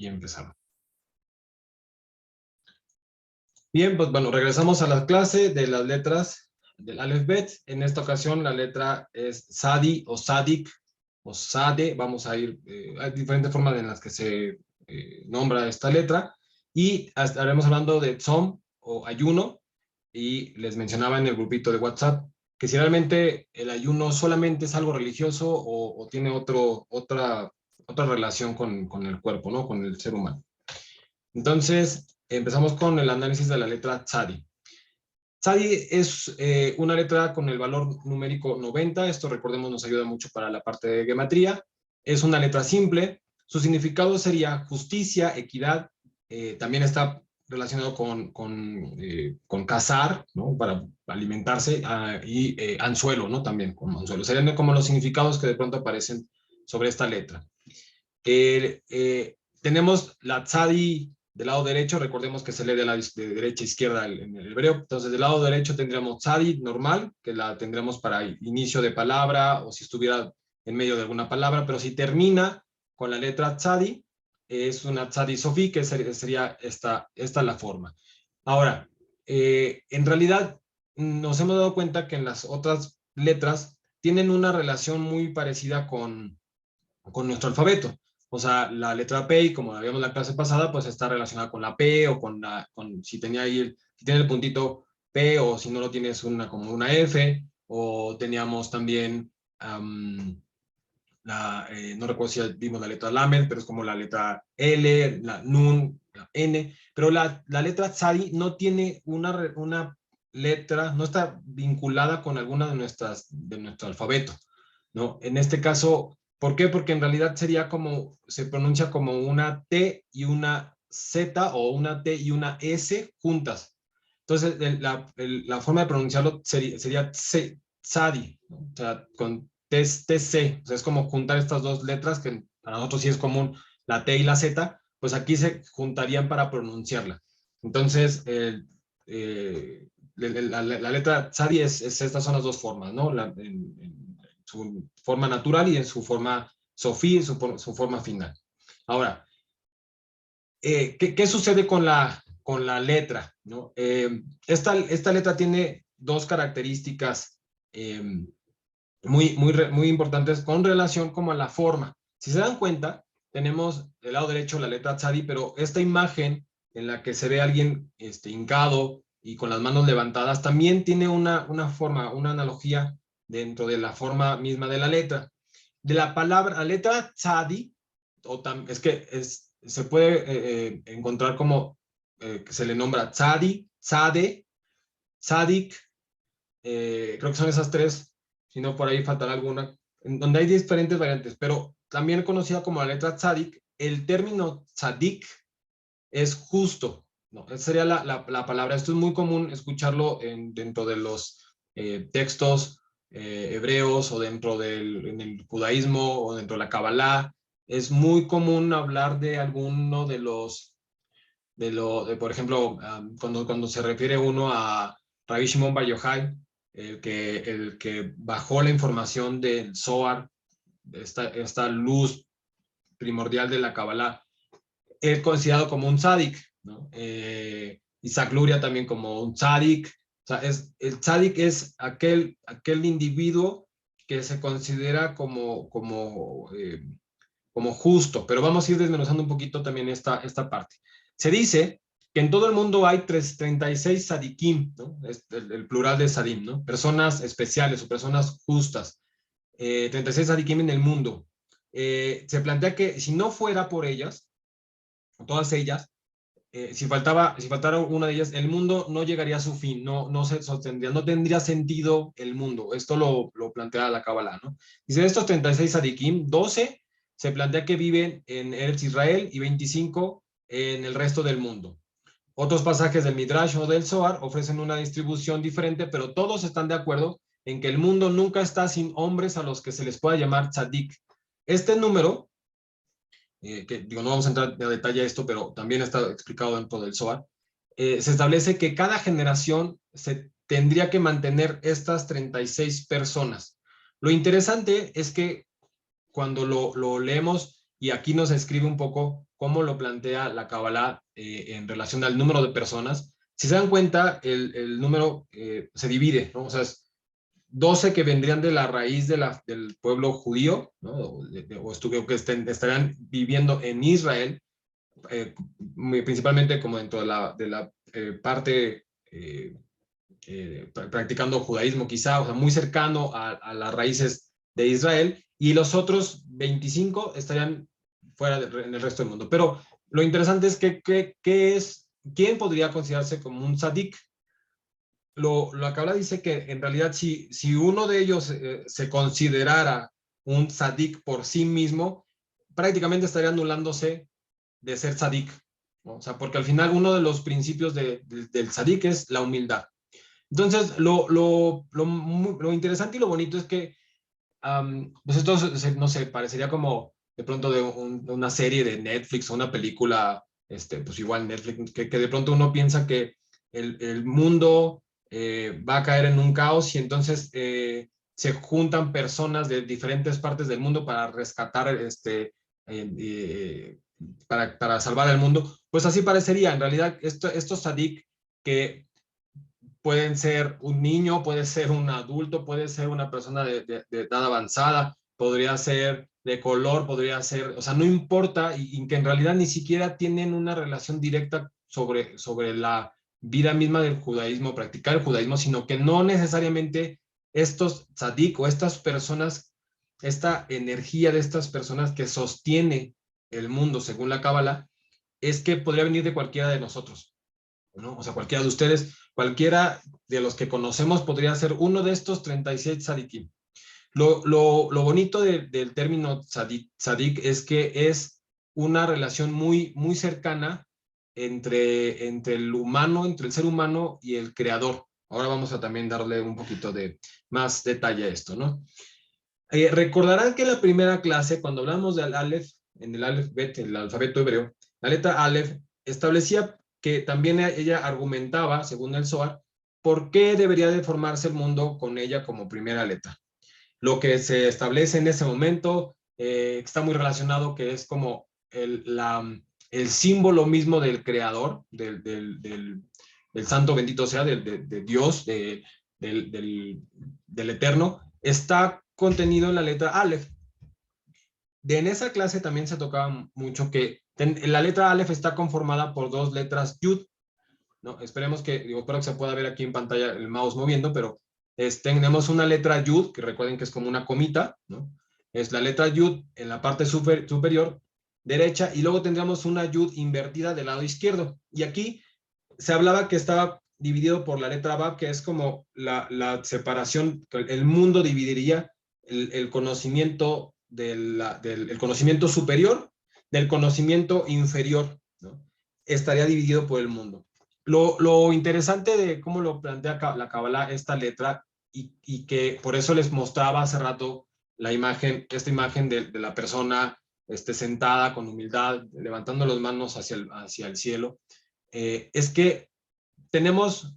y empezamos. Bien, pues bueno, regresamos a la clase de las letras del alfabeto. En esta ocasión la letra es Sadi o Sadik o Sade. Vamos a ir, hay diferentes formas en las que se nombra esta letra. Y estaremos hablando de Tzom o ayuno. Y les mencionaba en el grupito de WhatsApp que si realmente el ayuno solamente es algo religioso o tiene otra relación con el cuerpo, ¿no? Con el ser humano. Entonces, empezamos con el análisis de la letra Tzadi. Tzadi es una letra con el valor numérico 90. Esto, recordemos, nos ayuda mucho para la parte de gematría. Es una letra simple. Su significado sería justicia, equidad. También está relacionado con cazar, ¿no? Para alimentarse, y anzuelo, ¿no? También con anzuelo. Serían como los significados que de pronto aparecen sobre esta letra. Tenemos la Tzadi del lado derecho. Recordemos que se lee de derecha a izquierda en el hebreo. Entonces, del lado derecho tendríamos Tzadi normal, que la tendremos para inicio de palabra o si estuviera en medio de alguna palabra, pero si termina con la letra Tzadi, es una Tzadi Sofi, que sería esta la forma. Ahora, en realidad nos hemos dado cuenta que en las otras letras tienen una relación muy parecida con nuestro alfabeto. O sea, la letra P, como la vimos en la clase pasada, pues está relacionada con la P o si tenía ahí si tiene el puntito P, o si no lo tienes como una F, o teníamos también, no recuerdo si vimos la letra Lamed, pero es como la letra L, la Nun, la N, pero la letra Tzadi no tiene una letra, no está vinculada con alguna de nuestro alfabeto, ¿no? En este caso, ¿por qué? Porque en realidad se pronuncia como una T y una Z, o una T y una S juntas. Entonces, la forma de pronunciarlo sería Tzadi, ¿no? O sea, con TC. O sea, es como juntar estas dos letras, que para nosotros sí es común, la T y la Z, pues aquí se juntarían para pronunciarla. Entonces, la letra Tzadi estas son las dos formas, ¿no? En su forma natural y en su forma Sofí, su forma final. Ahora, ¿qué sucede con la letra, ¿no? Esta letra tiene dos características muy importantes con relación como a la forma. Si se dan cuenta, tenemos del lado derecho la letra Tzadi, pero esta imagen en la que se ve a alguien hincado y con las manos levantadas también tiene una forma, una analogía dentro de la forma misma de la letra. De la letra Tzadi, es que se puede encontrar como que se le nombra Tzadi, Tzade, Tzadik, creo que son esas tres, si no por ahí faltará alguna, en donde hay diferentes variantes, pero también conocida como la letra Tzadik. El término Tzadik es justo, ¿no? Esa sería la palabra. Esto es muy común escucharlo dentro de los textos hebreos, o en el judaísmo, o dentro de la Kabbalah. Es muy común hablar de alguno de por ejemplo, cuando se refiere uno a Rabbi Shimon Bar Yochai, el que bajó la información del Zohar, esta luz primordial de la Kabbalah, es considerado como un tzadik, ¿no? Isaac Luria también como un tzadik. O sea, el tzadik es aquel individuo que se considera como justo, pero vamos a ir desmenuzando un poquito también esta parte. Se dice que en todo el mundo hay 36 tzadikim, ¿no? Es el plural de tzadim, ¿no? Personas especiales o personas justas. 36 tzadikim en el mundo. Se plantea que si no fuera por ellas, todas ellas, si faltara una de ellas, el mundo no llegaría a su fin, no se sostendría, no tendría sentido el mundo. Esto lo plantea la Kabbalah, ¿no? Dice, de estos 36 tzadikim, 12 se plantea que viven en Eretz Israel y 25 en el resto del mundo. Otros pasajes del Midrash o del Zohar ofrecen una distribución diferente, pero todos están de acuerdo en que el mundo nunca está sin hombres a los que se les pueda llamar tzadik. Este número, que digo, no vamos a entrar en detalle a esto, pero también está explicado dentro del Zohar, se establece que cada generación se tendría que mantener estas 36 personas. Lo interesante es que cuando lo leemos, y aquí nos escribe un poco cómo lo plantea la Kabbalah en relación al número de personas. Si se dan cuenta, el número se divide, ¿no? O sea, es 12 que vendrían de la raíz del pueblo judío, ¿no? O que estarían viviendo en Israel, principalmente como dentro de la parte practicando judaísmo quizá, o sea, muy cercano a las raíces de Israel, y los otros 25 estarían fuera en el resto del mundo. Pero lo interesante es ¿quién podría considerarse como un tzadik? Lo que habla dice que en realidad si uno de ellos se considerara un tzadik por sí mismo, prácticamente estaría anulándose de ser tzadik, ¿no? O sea, porque al final uno de los principios del tzadik es la humildad. Entonces, lo interesante y lo bonito es que, pues esto, no sé, parecería como de pronto de una serie de Netflix o una película, pues igual Netflix, que de pronto uno piensa que el mundo va a caer en un caos y entonces se juntan personas de diferentes partes del mundo para rescatar, para salvar el mundo. Pues así parecería, en realidad, estos sadik que pueden ser un niño, puede ser un adulto, puede ser una persona de edad avanzada, podría ser de color, podría ser, o sea, no importa, y que en realidad ni siquiera tienen una relación directa sobre la vida misma del judaísmo, practicar el judaísmo, sino que no necesariamente estos tzadik o estas personas, esta energía de estas personas que sostiene el mundo según la Cábala, es que podría venir de cualquiera de nosotros, ¿no? O sea, cualquiera de ustedes, cualquiera de los que conocemos podría ser uno de estos 36 tzadikim. Lo bonito del término tzadik es que es una relación muy cercana entre el humano, entre el ser humano y el creador. Ahora vamos a también darle un poquito de más detalle a esto, ¿no? Recordarán que en la primera clase, cuando hablamos del Aleph, en el Aleph Bet, el alfabeto hebreo, la letra Aleph establecía que también ella argumentaba, según el Zohar, por qué debería de formarse el mundo con ella como primera letra. Lo que se establece en ese momento está muy relacionado, que es como el símbolo mismo del creador, del santo bendito sea, de Dios, del eterno, está contenido en la letra Aleph. En esa clase también se tocaba mucho que la letra Aleph está conformada por dos letras Yud, ¿no? Espero que se pueda ver aquí en pantalla el mouse moviendo, pero tenemos una letra Yud, que recuerden que es como una comita, ¿no? Es la letra Yud en la parte superior derecha, y luego tendríamos una Yud invertida del lado izquierdo. Y aquí se hablaba que estaba dividido por la letra Bab, que es como la separación, el mundo dividiría el conocimiento el conocimiento superior del conocimiento inferior, ¿no? Estaría dividido por el mundo. Lo interesante de cómo lo plantea la Kabbalah, esta letra, y que por eso les mostraba hace rato esta imagen de la persona sentada con humildad, levantando las manos hacia el cielo, es que tenemos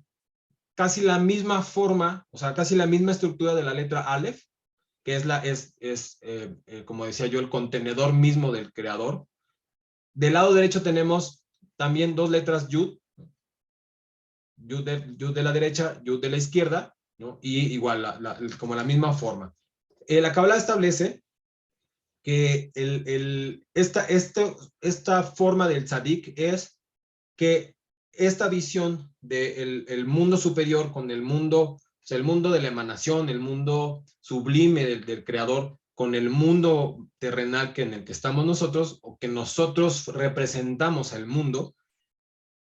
casi la misma forma, o sea, casi la misma estructura de la letra Aleph, que como decía yo, el contenedor mismo del creador. Del lado derecho tenemos también dos letras Yud, Yud de la derecha, Yud de la izquierda, ¿no? Y igual, como la misma forma. La Kabbalah establece que esta forma del tzadik es que esta visión del mundo superior con el mundo, o sea, el mundo de la emanación, el mundo sublime del creador, con el mundo terrenal en el que estamos nosotros, o que nosotros representamos al mundo,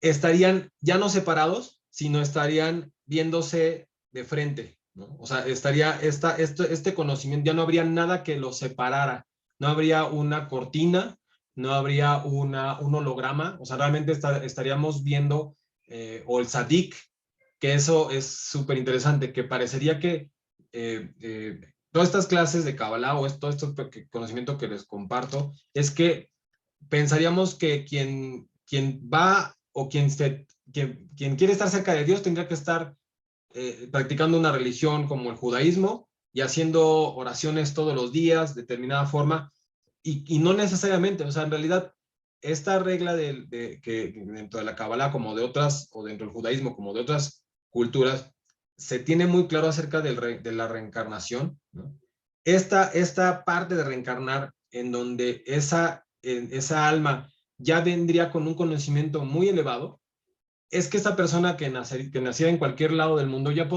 estarían ya no separados, sino estarían viéndose de frente, ¿no? O sea, estaría este conocimiento, ya no habría nada que los separara, no habría una cortina, no habría un holograma, o sea, realmente estaríamos viendo, o el Sadik, que eso es súper interesante, que parecería que todas estas clases de Kabbalah o todo este conocimiento que les comparto, es que pensaríamos que quien va o quien quiere estar cerca de Dios tendría que estar practicando una religión como el judaísmo y haciendo oraciones todos los días de determinada forma, y no necesariamente, o sea, en realidad esta regla que dentro de la Kabbalah como de otras, o dentro del judaísmo como de otras culturas, se tiene muy claro acerca de la reencarnación, ¿no? Esta parte de reencarnar en donde esa alma ya vendría con un conocimiento muy elevado, es que esa persona que naciera en cualquier lado del mundo ya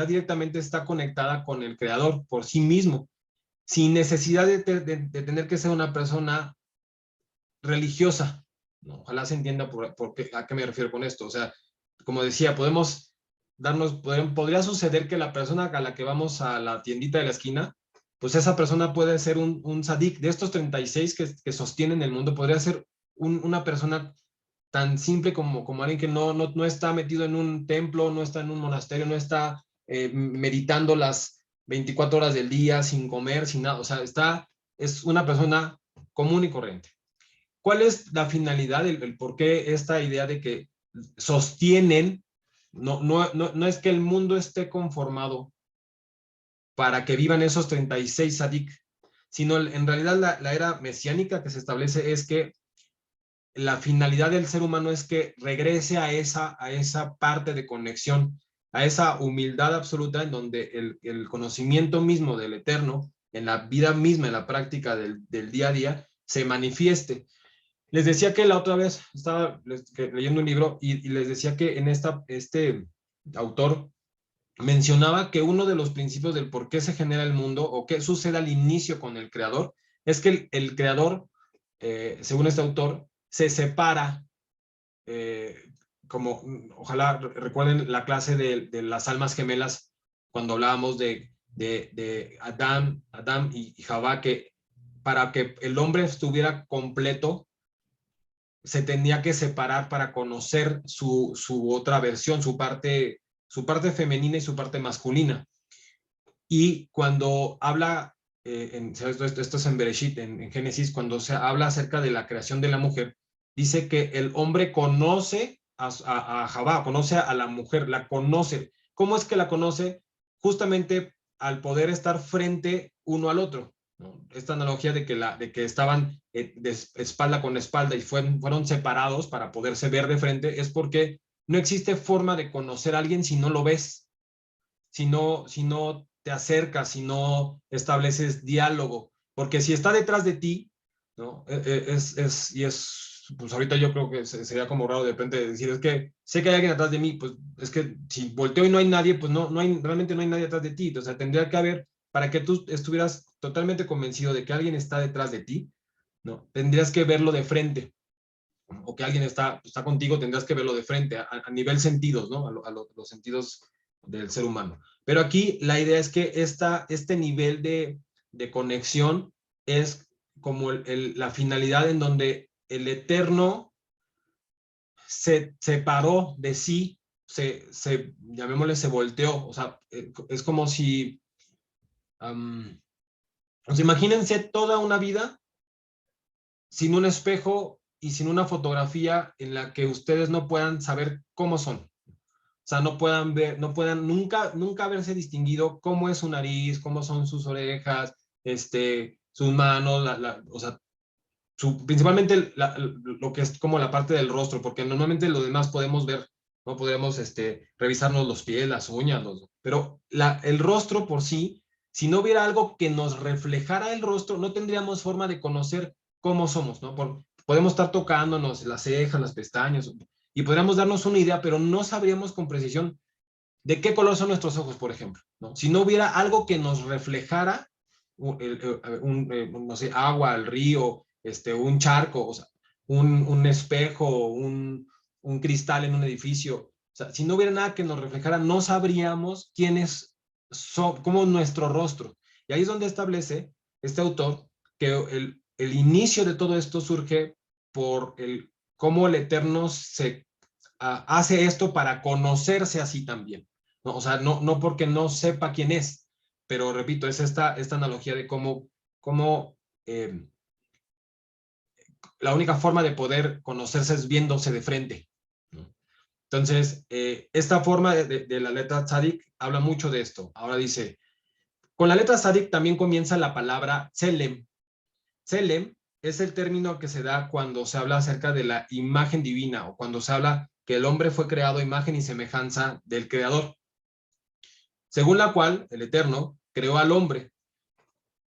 directamente está conectada con el Creador por sí mismo, sin necesidad de tener que ser una persona religiosa, ¿no? Ojalá se entienda a qué me refiero con esto. O sea, como decía, podría suceder que la persona a la que vamos a la tiendita de la esquina, pues esa persona puede ser un sadik. De estos 36 que sostienen el mundo, podría ser una persona tan simple como alguien que no está metido en un templo, no está en un monasterio, no está meditando las 24 horas del día sin comer, sin nada. O sea, es una persona común y corriente. ¿Cuál es la finalidad, el por qué esta idea de que sostienen? No es que el mundo esté conformado para que vivan esos 36 sadik, sino en realidad la era mesiánica que se establece es que la finalidad del ser humano es que regrese a esa parte de conexión, a esa humildad absoluta en donde el conocimiento mismo del eterno, en la vida misma, en la práctica del día a día, se manifieste. Les decía que la otra vez estaba leyendo un libro y les decía que en este autor mencionaba que uno de los principios del por qué se genera el mundo o qué sucede al inicio con el creador es que el creador, según este autor, se separa, como ojalá recuerden la clase de las almas gemelas cuando hablábamos de Adán y Jabá, que para que el hombre estuviera completo, se tenía que separar para conocer su otra versión, su parte femenina y su parte masculina. Y cuando habla, esto es en Bereshit, en Génesis, cuando se habla acerca de la creación de la mujer, dice que el hombre conoce a Jabá, conoce a la mujer, la conoce. ¿Cómo es que la conoce? Justamente al poder estar frente uno al otro, ¿no? Esta analogía de que estaban de espalda con espalda y fueron separados para poderse ver de frente, es porque no existe forma de conocer a alguien si no lo ves, si no te acercas, si no estableces diálogo, porque si está detrás de ti, ¿no? Pues ahorita yo creo que sería como raro de repente decir, es que sé que hay alguien atrás de mí, pues es que si volteo y no hay nadie, pues realmente no hay nadie atrás de ti. O sea, tendría que haber, para que tú estuvieras totalmente convencido de que alguien está detrás de ti, ¿no? Tendrías que verlo de frente, o que alguien está contigo, tendrás que verlo de frente, a nivel sentidos, ¿no? Los sentidos del ser humano. Pero aquí la idea es que este nivel de conexión es como la finalidad en donde el Eterno se separó de sí, llamémosle, se volteó. O sea, es como si, o sea, imagínense toda una vida sin un espejo y sin una fotografía en la que ustedes no puedan saber cómo son. O sea, no puedan ver, no puedan nunca haberse distinguido cómo es su nariz, cómo son sus orejas, sus manos, o sea, principalmente lo que es como la parte del rostro, porque normalmente lo demás podemos ver, no podemos revisarnos los pies, las uñas, pero el rostro por sí, si no hubiera algo que nos reflejara el rostro, no tendríamos forma de conocer cómo somos, ¿no? Podemos estar tocándonos las cejas, las pestañas, y podríamos darnos una idea, pero no sabríamos con precisión de qué color son nuestros ojos, por ejemplo, ¿no? Si no hubiera algo que nos reflejara no sé, agua, el río, un charco, o sea, un espejo, un cristal en un edificio. O sea, si no hubiera nada que nos reflejara, no sabríamos quiénes son, cómo nuestro rostro. Y ahí es donde establece este autor que el inicio de todo esto surge por cómo el Eterno hace esto para conocerse así también, ¿no? O sea, no porque no sepa quién es, pero repito, es esta analogía de cómo la única forma de poder conocerse es viéndose de frente, ¿no? Entonces, esta forma de la letra tzadik habla mucho de esto. Ahora dice, con la letra tzadik también comienza la palabra tselem. Tselem es el término que se da cuando se habla acerca de la imagen divina o cuando se habla que el hombre fue creado a imagen y semejanza del Creador, según la cual el Eterno creó al hombre.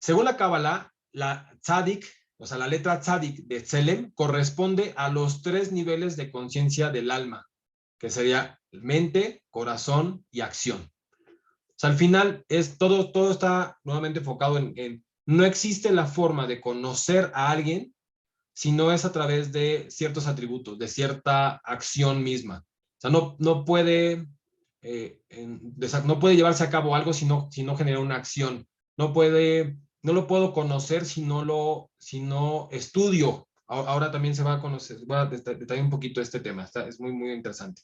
Según la Kabbalah, la tzadik, o sea, la letra tzadik de Tselem corresponde a los 3 niveles de conciencia del alma, que sería mente, corazón y acción. O sea, al final todo está nuevamente enfocado en no existe la forma de conocer a alguien si no es a través de ciertos atributos, de cierta acción misma. O sea, no puede, no puede llevarse a cabo algo si no genera una acción. No lo puedo conocer si no estudio. Ahora también se va a conocer, voy a detallar un poquito este tema, es muy, muy interesante.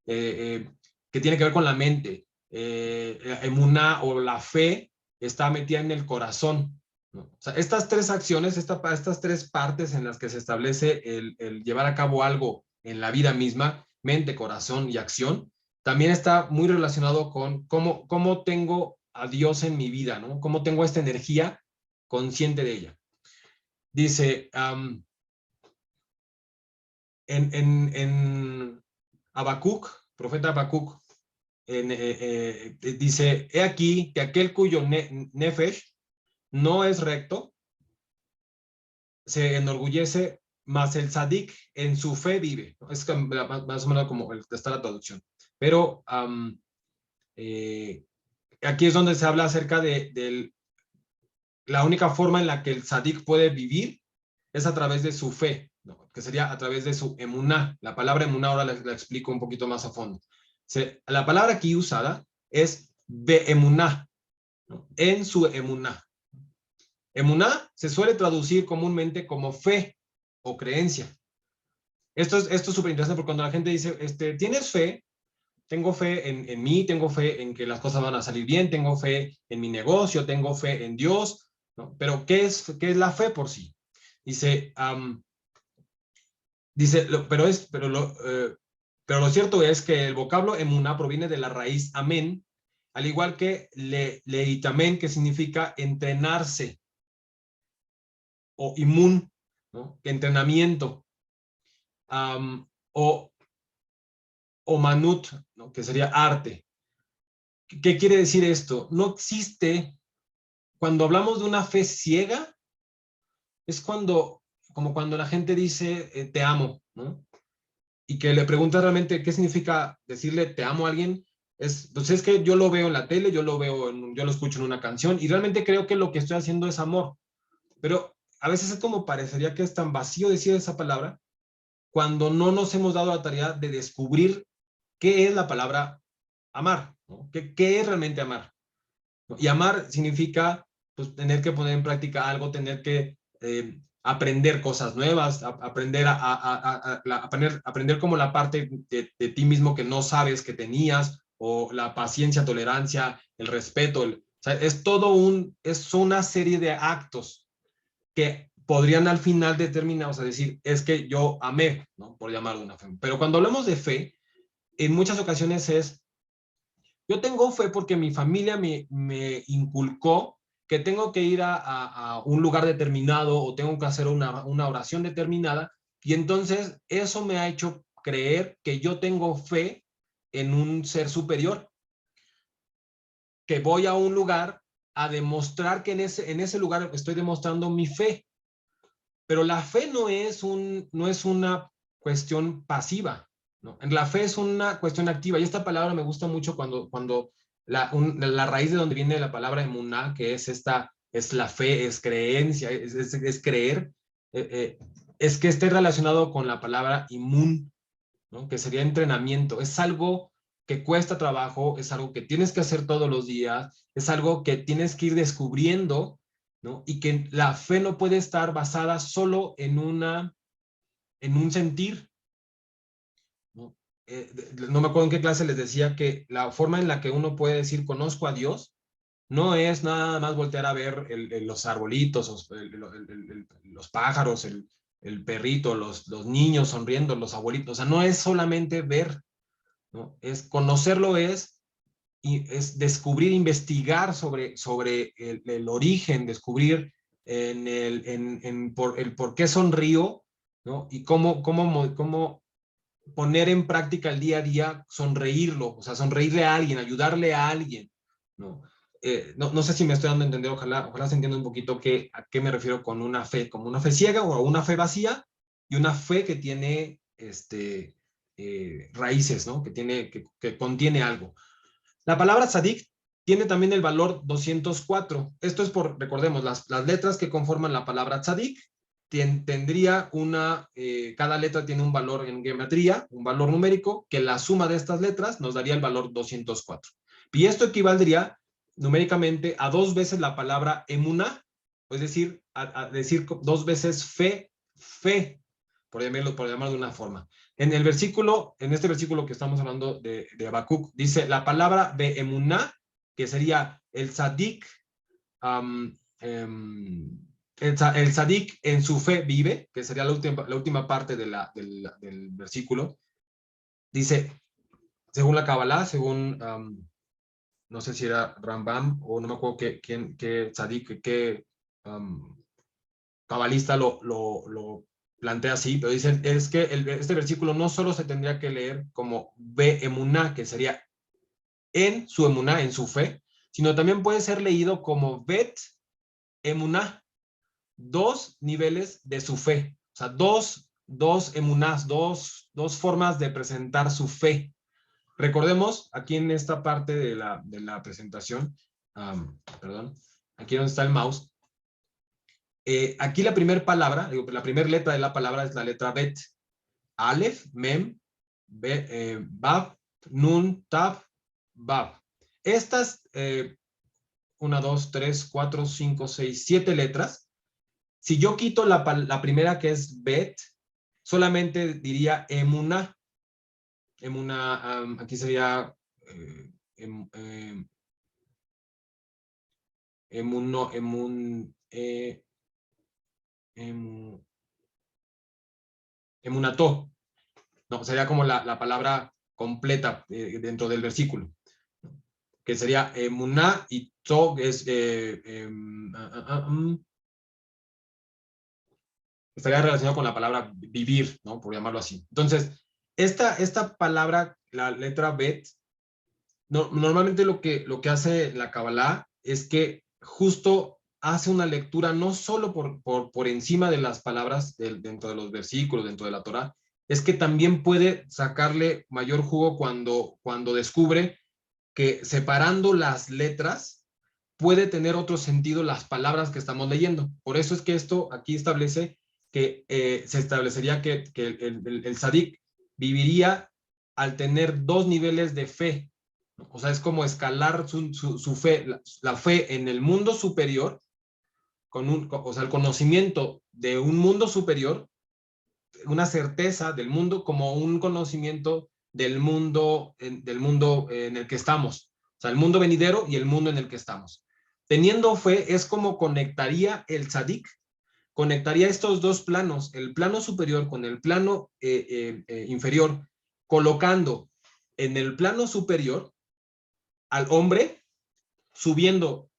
Que tiene que ver con la mente. Emuná o la fe está metida en el corazón, ¿no? O sea, estas 3 acciones, estas 3 partes en las que se establece el llevar a cabo algo en la vida misma, mente, corazón y acción, también está muy relacionado con cómo tengo a Dios en mi vida, ¿no? Cómo tengo esta energía consciente de ella. Dice, en Habacuc, profeta Habacuc, dice, he aquí que aquel cuyo nefesh no es recto, se enorgullece, mas el tzadik en su fe vive. Es más o menos como está la traducción. Pero aquí es donde se habla acerca de la única forma en la que el tzadik puede vivir es a través de su fe, ¿no? Que sería a través de su emuná. La palabra emuná ahora la explico un poquito más a fondo. La palabra aquí usada es be'emuná, ¿no? En su emuná. Emuná se suele traducir comúnmente como fe o creencia. Esto es súper interesante porque cuando la gente dice, ¿tienes fe? Tengo fe en mí, tengo fe en que las cosas van a salir bien, tengo fe en mi negocio, tengo fe en Dios, ¿no? Pero qué es la fe por sí? Dice, pero lo cierto es que el vocablo emuná proviene de la raíz amén, al igual que leitamen, que significa entrenarse, o imun, ¿no? Entrenamiento, o manut, ¿no? Que sería arte. ¿Qué quiere decir esto? No existe, cuando hablamos de una fe ciega, es como cuando la gente dice, te amo, ¿no? Y que le pregunta realmente qué significa decirle te amo a alguien, pues es que yo lo veo en la tele, yo lo escucho en una canción y realmente creo que lo que estoy haciendo es amor. Pero a veces es como parecería que es tan vacío decir esa palabra cuando no nos hemos dado la tarea de descubrir qué es la palabra amar, ¿no? ¿Qué es realmente amar? ¿No? Y amar significa pues, tener que poner en práctica algo, tener que aprender cosas nuevas, aprender como la parte de ti mismo que no sabes que tenías, o la paciencia, tolerancia, el respeto. O sea, es una serie de actos que podrían al final determinar, o sea, decir, es que yo amé, ¿no? Por llamarlo de una forma. Pero cuando hablamos de fe, en muchas ocasiones yo tengo fe porque mi familia me inculcó que tengo que ir a un lugar determinado o tengo que hacer una oración determinada, y entonces eso me ha hecho creer que yo tengo fe en un ser superior, que voy a un lugar a demostrar que en ese lugar estoy demostrando mi fe. Pero la fe no es una cuestión pasiva, ¿no? La fe es una cuestión activa, y esta palabra me gusta mucho cuando la raíz de donde viene la palabra emuná, que es la fe, es creencia, es creer, es que esté relacionado con la palabra imun, ¿no? Que sería entrenamiento. Es algo que cuesta trabajo, es algo que tienes que hacer todos los días, es algo que tienes que ir descubriendo, ¿no? Y que la fe no puede estar basada solo en un sentir, ¿no? No me acuerdo en qué clase les decía que la forma en la que uno puede decir conozco a Dios no es nada más voltear a ver los arbolitos, los pájaros, el perrito, los niños sonriendo, los abuelitos. O sea, no es solamente ver, ¿no? Es conocerlo, es descubrir, investigar sobre el origen, descubrir el por qué sonrío, ¿no? Y cómo poner en práctica el día a día, sonreírlo, o sea, sonreírle a alguien, ayudarle a alguien, ¿no? No sé si me estoy dando a entender, ojalá se entienda un poquito a qué me refiero con una fe, como una fe ciega o una fe vacía y una fe que tiene raíces, ¿no? Que contiene algo. La palabra tzadik tiene también el valor 204. Esto es recordemos, las letras que conforman la palabra tzadik tendría cada letra tiene un valor en geometría, un valor numérico, que la suma de estas letras nos daría el valor 204. Y esto equivaldría numéricamente a 2 veces la palabra emuná, es decir, a decir 2 veces fe, por llamarlo de una forma. En este versículo que estamos hablando de Habacuc, dice la palabra de emuná, que sería el tzadik, el tzadik en su fe vive, que sería la última parte del versículo. Dice, según la Kabbalah, según, no sé si era Rambam, o no me acuerdo qué tzadik, qué cabalista lo plantea así, pero dicen, es que este versículo no solo se tendría que leer como be emuná, que sería en su emuná, en su fe, sino también puede ser leído como bet emuná, 2 niveles de su fe, o sea, dos emunás, dos formas de presentar su fe. Recordemos, aquí en esta parte de la presentación, perdón, aquí donde está el mouse, aquí la primera palabra, la primera letra de la palabra es la letra bet. Aleph, Mem, Bab, Nun, Tab, Bab. Estas 1, 2, 3, 4, 5, 6, 7 letras. Si yo quito la primera que es Bet, solamente diría Emuná. Emuná, aquí sería Emuno, Emunató. No, sería como la palabra completa dentro del versículo, que sería Emuná y To es estaría relacionado con la palabra vivir, ¿no? Por llamarlo así. Entonces, esta palabra, la letra Bet, normalmente lo que hace la Kabbalah es que justo hace una lectura no solo por encima de las palabras dentro de los versículos, dentro de la Torá, es que también puede sacarle mayor jugo cuando descubre que separando las letras puede tener otro sentido las palabras que estamos leyendo. Por eso es que esto aquí establece que se establecería que el tzadik viviría al tener 2 niveles de fe. O sea, es como escalar su fe, la fe en el mundo superior, o sea, el conocimiento de un mundo superior, una certeza del mundo como un conocimiento del mundo en el que estamos. O sea, el mundo venidero y el mundo en el que estamos. Teniendo fe es como conectaría el tzadik, conectaría estos 2 planos, el plano superior con el plano inferior, colocando en el plano superior al hombre, subiendo,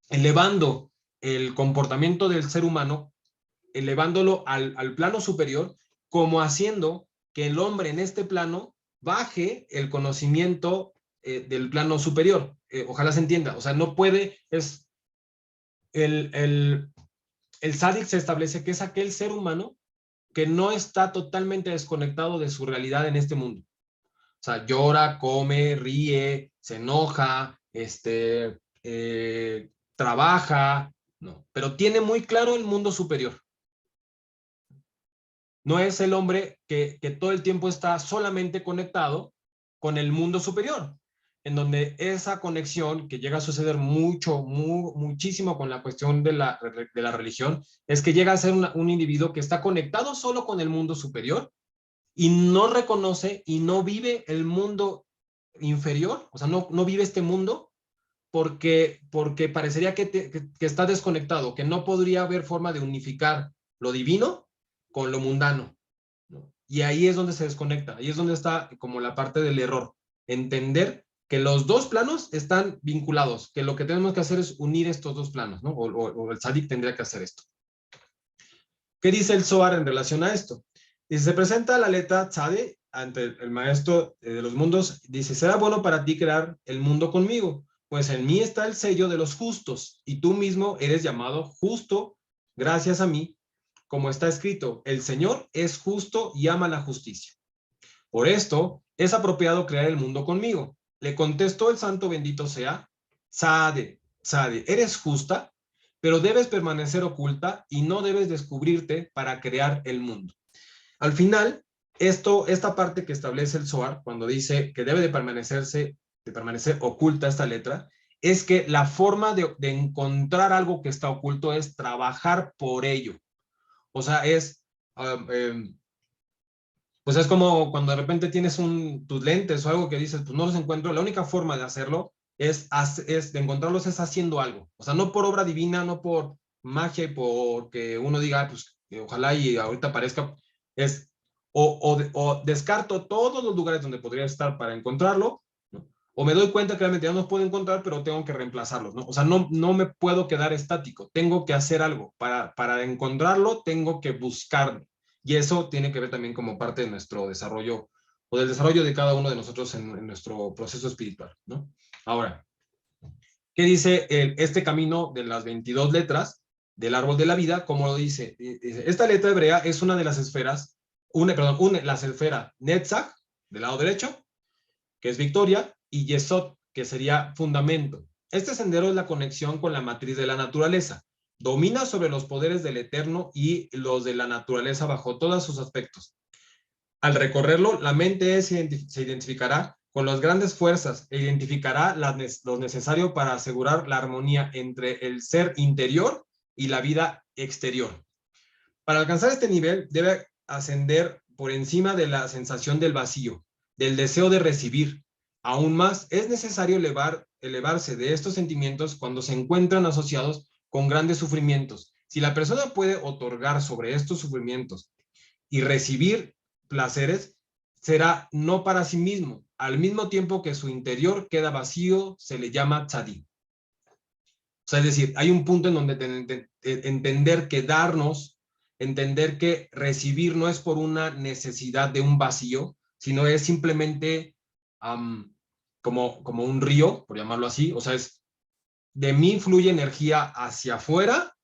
elevando el comportamiento del ser humano, elevándolo al plano superior, como haciendo que el hombre en este plano baje el conocimiento del plano superior. Ojalá se entienda. O sea, no puede, es el tzadik se establece que es aquel ser humano que no está totalmente desconectado de su realidad en este mundo. O sea, llora, come, ríe, se enoja, trabaja, no, pero tiene muy claro el mundo superior. No es el hombre que todo el tiempo está solamente conectado con el mundo superior, en donde esa conexión que llega a suceder muchísimo con la cuestión de la religión, es que llega a ser un individuo que está conectado solo con el mundo superior y no reconoce y no vive el mundo inferior, o sea, no vive este mundo porque parecería que está desconectado, que no podría haber forma de unificar lo divino con lo mundano, ¿no? Y ahí es donde se desconecta, ahí es donde está como la parte del error, entender que los dos planos están vinculados, que lo que tenemos que hacer es unir estos dos planos, ¿no? O el tzadik tendría que hacer esto. ¿Qué dice el Zohar en relación a esto? Dice, se presenta la letra tzade ante el maestro de los mundos, dice, será bueno para ti crear el mundo conmigo, pues en mí está el sello de los justos, y tú mismo eres llamado justo gracias a mí, como está escrito, el Señor es justo y ama la justicia. Por esto, es apropiado crear el mundo conmigo. Le contestó el santo bendito sea, Tzade, Tzade, eres justa, pero debes permanecer oculta y no debes descubrirte para crear el mundo. Al final, esta parte que establece el Zohar, cuando dice que debe de permanecer oculta esta letra, es que la forma de encontrar algo que está oculto es trabajar por ello. O sea, pues es como cuando de repente tienes tus lentes o algo que dices, pues no los encuentro, la única forma de hacerlo es de encontrarlos es haciendo algo. O sea, no por obra divina, no por magia y porque uno diga, pues ojalá y ahorita aparezca, o descarto todos los lugares donde podría estar para encontrarlo, ¿no? O me doy cuenta que realmente ya no los puedo encontrar, pero tengo que reemplazarlos, ¿no? O sea, no me puedo quedar estático, tengo que hacer algo. Para encontrarlo, tengo que buscarlo. Y eso tiene que ver también como parte de nuestro desarrollo o del desarrollo de cada uno de nosotros en nuestro proceso espiritual, ¿no? Ahora, ¿qué dice este camino de las 22 letras del árbol de la vida? Como lo dice, esta letra hebrea es una de las esferas, la esfera Netzach, del lado derecho, que es victoria, y Yesod, que sería fundamento. Este sendero es la conexión con la matriz de la naturaleza. Domina sobre los poderes del eterno y los de la naturaleza bajo todos sus aspectos. Al recorrerlo, la mente se identificará con las grandes fuerzas e identificará lo necesario para asegurar la armonía entre el ser interior y la vida exterior. Para alcanzar este nivel, debe ascender por encima de la sensación del vacío, del deseo de recibir. Aún más, es necesario elevarse de estos sentimientos cuando se encuentran asociados con grandes sufrimientos. Si la persona puede otorgar sobre estos sufrimientos y recibir placeres, será no para sí mismo. Al mismo tiempo que su interior queda vacío, se le llama tzadik. O sea, es decir, hay un punto en donde entender que darnos, entender que recibir no es por una necesidad de un vacío, sino es simplemente como un río, por llamarlo así. O sea, es de mí fluye energía hacia afuera,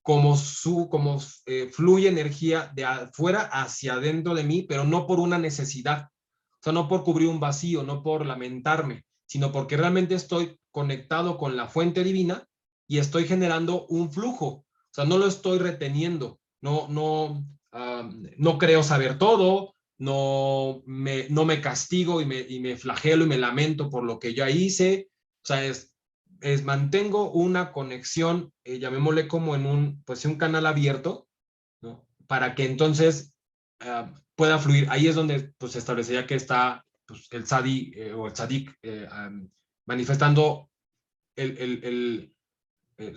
como fluye energía de afuera hacia adentro de mí, pero no por una necesidad. O sea, no por cubrir un vacío, no por lamentarme, sino porque realmente estoy conectado con la fuente divina y estoy generando un flujo. O sea, no lo estoy reteniendo, no creo saber todo, no me castigo y me flagelo y me lamento por lo que ya hice. O sea, mantengo una conexión, llamémosle como en un canal abierto, ¿no? Para que entonces pueda fluir. Ahí es donde pues, se establecería que está pues, el tzadi o el tzadik manifestando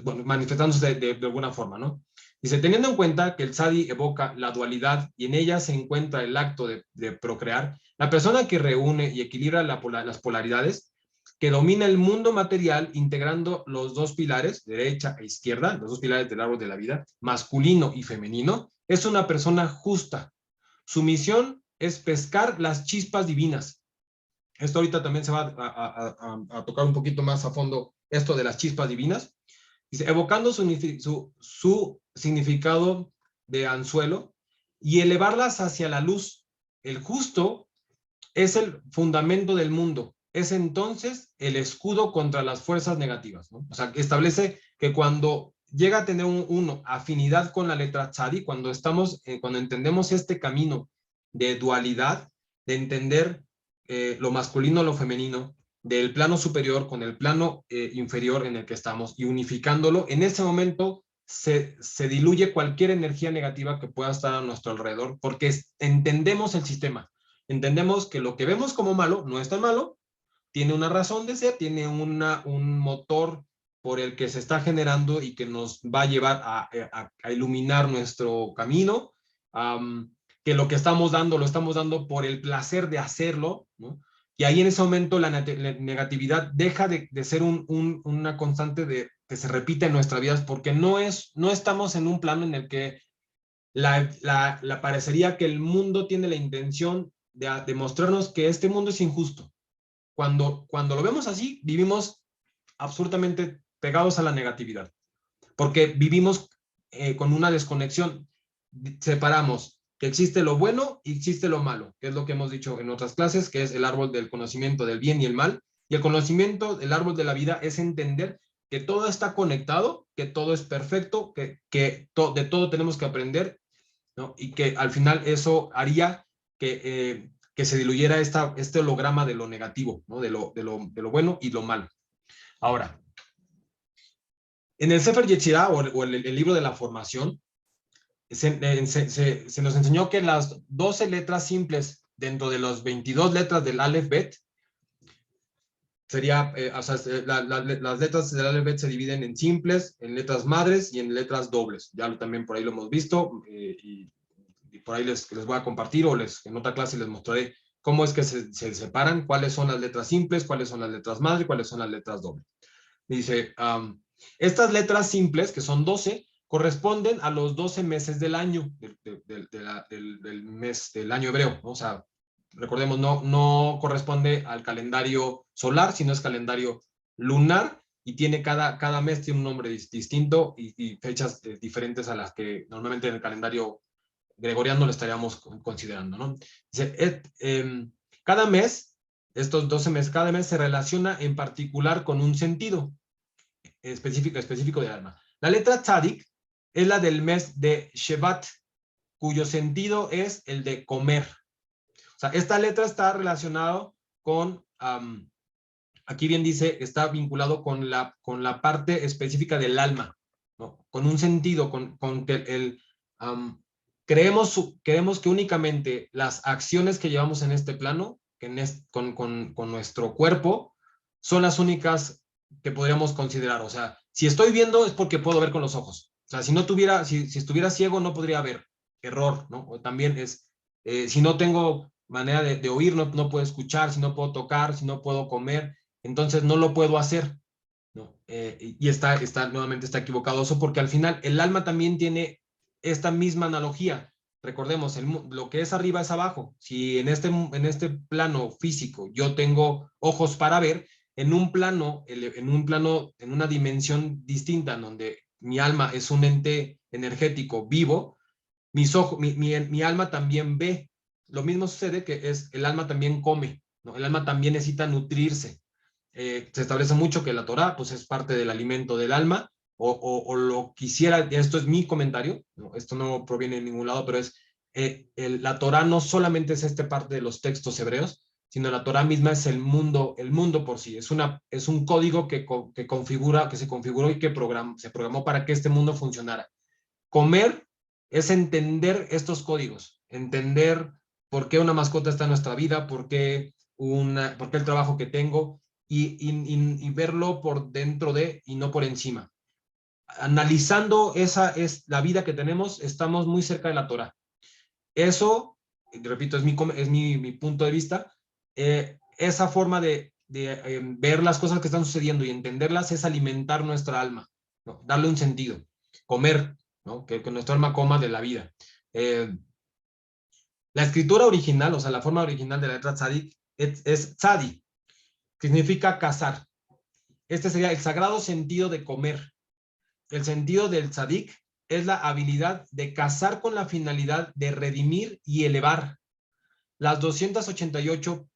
bueno, manifestándose de alguna forma, ¿no? Dice, teniendo en cuenta que el tzadi evoca la dualidad y en ella se encuentra el acto de procrear, la persona que reúne y equilibra las polaridades, que domina el mundo material integrando los dos pilares, derecha e izquierda, los dos pilares del árbol de la vida, masculino y femenino, es una persona justa. Su misión es pescar las chispas divinas. Esto ahorita también se va a tocar un poquito más a fondo esto de las chispas divinas. Dice, evocando su significado de anzuelo y elevarlas hacia la luz. El justo es el fundamento del mundo. Es entonces el escudo contra las fuerzas negativas, ¿no? O sea, establece que cuando llega a tener uno afinidad con la letra tzadi, cuando entendemos este camino de dualidad, de entender lo masculino, lo femenino, del plano superior con el plano inferior en el que estamos y unificándolo, en ese momento se diluye cualquier energía negativa que pueda estar a nuestro alrededor porque entendemos el sistema. Entendemos que lo que vemos como malo no es tan malo, tiene una razón de ser, tiene un motor por el que se está generando y que nos va a llevar a iluminar nuestro camino, que lo que estamos dando, lo estamos dando por el placer de hacerlo, ¿no? Y ahí en ese momento la negatividad deja de ser una constante que se repite en nuestras vidas, porque no estamos en un plano en el que la parecería que el mundo tiene la intención de mostrarnos que este mundo es injusto. Cuando lo vemos así, vivimos absolutamente pegados a la negatividad, porque vivimos con una desconexión. Separamos que existe lo bueno y existe lo malo, que es lo que hemos dicho en otras clases, que es el árbol del conocimiento del bien y el mal. Y el conocimiento, el árbol de la vida, es entender que todo está conectado, que todo es perfecto, de todo tenemos que aprender, ¿no? Y que al final eso haría que se diluyera este holograma de lo negativo, ¿no? De lo bueno y lo malo. Ahora, en el Sefer Yetzirah, o el libro de la formación, se nos enseñó que las 12 letras simples dentro de las 22 letras del Aleph Bet, sería, o sea, las letras del Aleph Bet se dividen en simples, en letras madres y en letras dobles. Ya también por ahí lo hemos visto, y por ahí les voy a compartir, o en otra clase les mostraré cómo es que se separan, cuáles son las letras simples, cuáles son las letras madres y cuáles son las letras dobles. Dice, estas letras simples, que son 12, corresponden a los 12 meses del año, del mes del año hebreo, ¿no? O sea, recordemos, no corresponde al calendario solar, sino es calendario lunar, y tiene cada mes tiene un nombre distinto y fechas diferentes a las que normalmente en el calendario gregoriano lo estaríamos considerando, ¿no? Dice, cada mes, estos 12 meses, cada mes se relaciona en particular con un sentido específico del alma. La letra tzadik es la del mes de Shevat, cuyo sentido es el de comer. O sea, esta letra está relacionado con, aquí bien dice, está vinculado con la parte específica del alma, ¿no? Con un sentido, con que creemos que únicamente las acciones que llevamos en este plano, con nuestro cuerpo, son las únicas que podríamos considerar. O sea, si estoy viendo es porque puedo ver con los ojos. O sea, si estuviera ciego no podría ver. Error, ¿no? O también si no tengo manera de oír, no puedo escuchar, si no puedo tocar, si no puedo comer, entonces no lo puedo hacer, ¿no? Y nuevamente está equivocado eso, porque al final el alma también tiene esta misma analogía. Recordemos, lo que es arriba es abajo. Si en este plano físico yo tengo ojos para ver, en una dimensión distinta, en donde mi alma es un ente energético vivo, mi alma también ve. Lo mismo sucede que el alma también come, ¿no? El alma también necesita nutrirse. Se establece mucho que la Torá pues, es parte del alimento del alma, o lo quisiera, esto es mi comentario, ¿no? Esto no proviene de ningún lado, pero la Torá no solamente es parte de los textos hebreos, sino la Torá misma es el mundo por sí, es un código que se configuró y que se programó para que este mundo funcionara. Comer es entender estos códigos, entender por qué una mascota está en nuestra vida, por qué el trabajo que tengo, y verlo por dentro y no por encima. Analizando esa es la vida que tenemos, estamos muy cerca de la Torah. Eso, repito, es mi punto de vista. Esa forma de ver las cosas que están sucediendo y entenderlas es alimentar nuestra alma, ¿no? Darle un sentido. Comer, ¿no? Que nuestra alma coma de la vida. La escritura original, o sea, la forma original de la letra tzadik es tzadi, que significa cazar. Este sería el sagrado sentido de comer. El sentido del tzadik es la habilidad de cazar con la finalidad de redimir y elevar. Las 288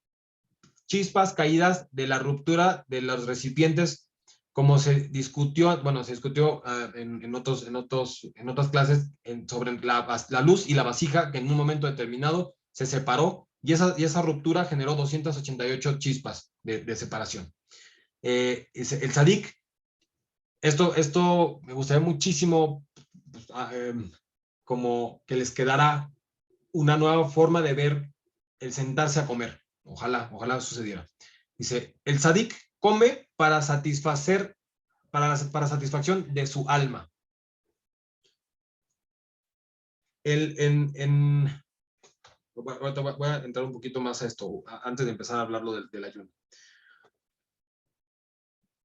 chispas caídas de la ruptura de los recipientes, como se discutió en otras clases sobre la luz y la vasija, que en un momento determinado se separó, y esa ruptura generó 288 chispas de separación. El tzadik, esto me gustaría muchísimo, pues, como que les quedara una nueva forma de ver el sentarse a comer. Ojalá sucediera. Dice, el tzadik come para satisfacción de su alma. voy a entrar un poquito más a esto, antes de empezar a hablarlo del ayuno.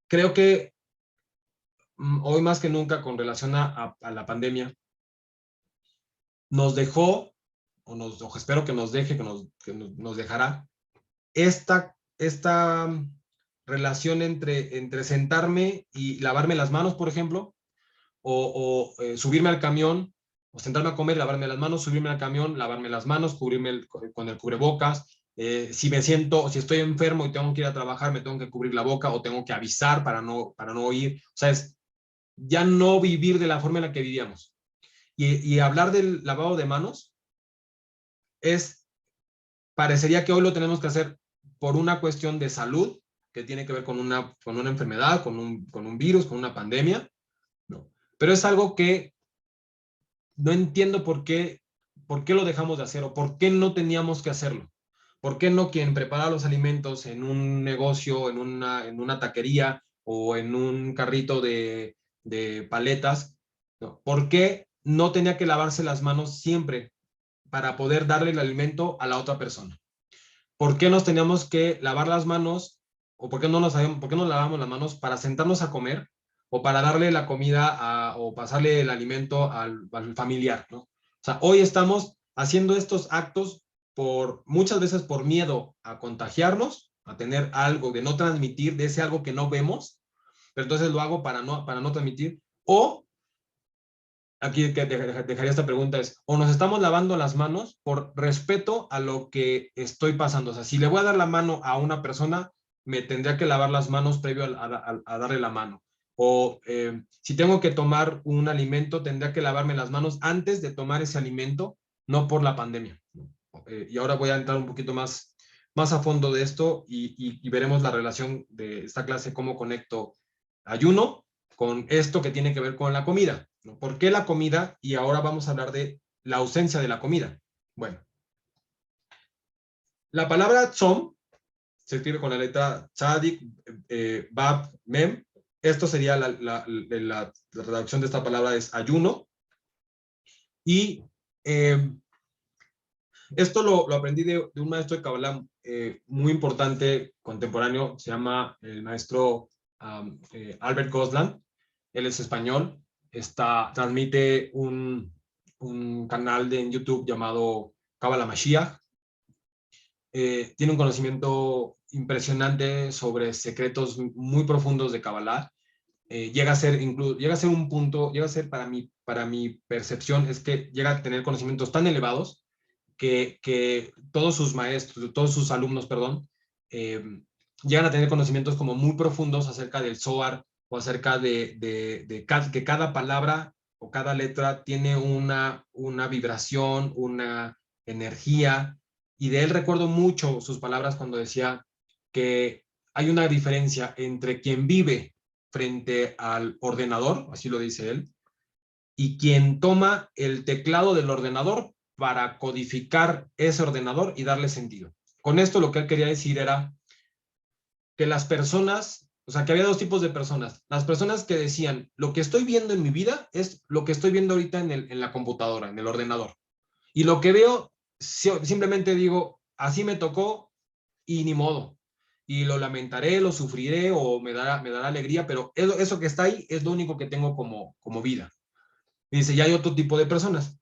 Creo que hoy más que nunca, con relación a la pandemia, nos dejó, o espero que nos deje, que nos dejará, esta relación entre sentarme y lavarme las manos, por ejemplo, subirme al camión, o sentarme a comer, lavarme las manos, subirme al camión, lavarme las manos, cubrirme con el cubrebocas. Si me siento, si estoy enfermo y tengo que ir a trabajar, me tengo que cubrir la boca o tengo que avisar para no ir. O sea, es ya no vivir de la forma en la que vivíamos. Y hablar del lavado de manos parecería que hoy lo tenemos que hacer por una cuestión de salud, que tiene que ver con una enfermedad, con un virus, con una pandemia, ¿no? Pero es algo que no entiendo por qué lo dejamos de hacer o por qué no teníamos que hacerlo. ¿Por qué no quien prepara los alimentos en un negocio, en una taquería o en un carrito de paletas, ¿no? ¿Por qué no tenía que lavarse las manos siempre para poder darle el alimento a la otra persona? ¿Por qué nos teníamos que lavar las manos o por qué no lavamos las manos para sentarnos a comer o para darle la comida o pasarle el alimento al familiar, ¿no? O sea, hoy estamos haciendo estos actos muchas veces por miedo a contagiarnos, a tener algo, de no transmitir, de ese algo que no vemos, pero entonces lo hago para no transmitir, o aquí dejaría esta pregunta es, o nos estamos lavando las manos por respeto a lo que estoy pasando. O sea, si le voy a dar la mano a una persona, me tendría que lavar las manos previo a darle la mano. O si tengo que tomar un alimento, tendría que lavarme las manos antes de tomar ese alimento, no por la pandemia. Y ahora voy a entrar un poquito más a fondo de esto y veremos la relación de esta clase, cómo conecto ayuno con esto que tiene que ver con la comida, ¿no? ¿Por qué la comida? Y ahora vamos a hablar de la ausencia de la comida. Bueno, la palabra tzom se escribe con la letra tzadik, bab, mem. Esto sería la traducción de esta palabra es ayuno. Y esto lo aprendí de un maestro de Kabbalah muy importante, contemporáneo, se llama el maestro Albert Gosland. Él es español, transmite un canal en YouTube llamado Kabbalah Mashiach. Tiene un conocimiento impresionante sobre secretos muy profundos de Kabbalah. Llega a ser un punto, para mi percepción, es que llega a tener conocimientos tan elevados que todos sus maestros, todos sus alumnos, perdón, llegan a tener conocimientos como muy profundos acerca del Zohar o acerca que cada palabra o cada letra tiene una vibración, una energía, y de él recuerdo mucho sus palabras cuando decía que hay una diferencia entre quien vive frente al ordenador, así lo dice él, y quien toma el teclado del ordenador para codificar ese ordenador y darle sentido. Con esto lo que él quería decir era que las personas, o sea, que había dos tipos de personas. Las personas que decían, lo que estoy viendo en mi vida es lo que estoy viendo ahorita en la computadora, en el ordenador. Y lo que veo, simplemente digo, así me tocó y ni modo. Y lo lamentaré, lo sufriré o me dará alegría, pero eso que está ahí es lo único que tengo como vida. Y dice, ya hay otro tipo de personas.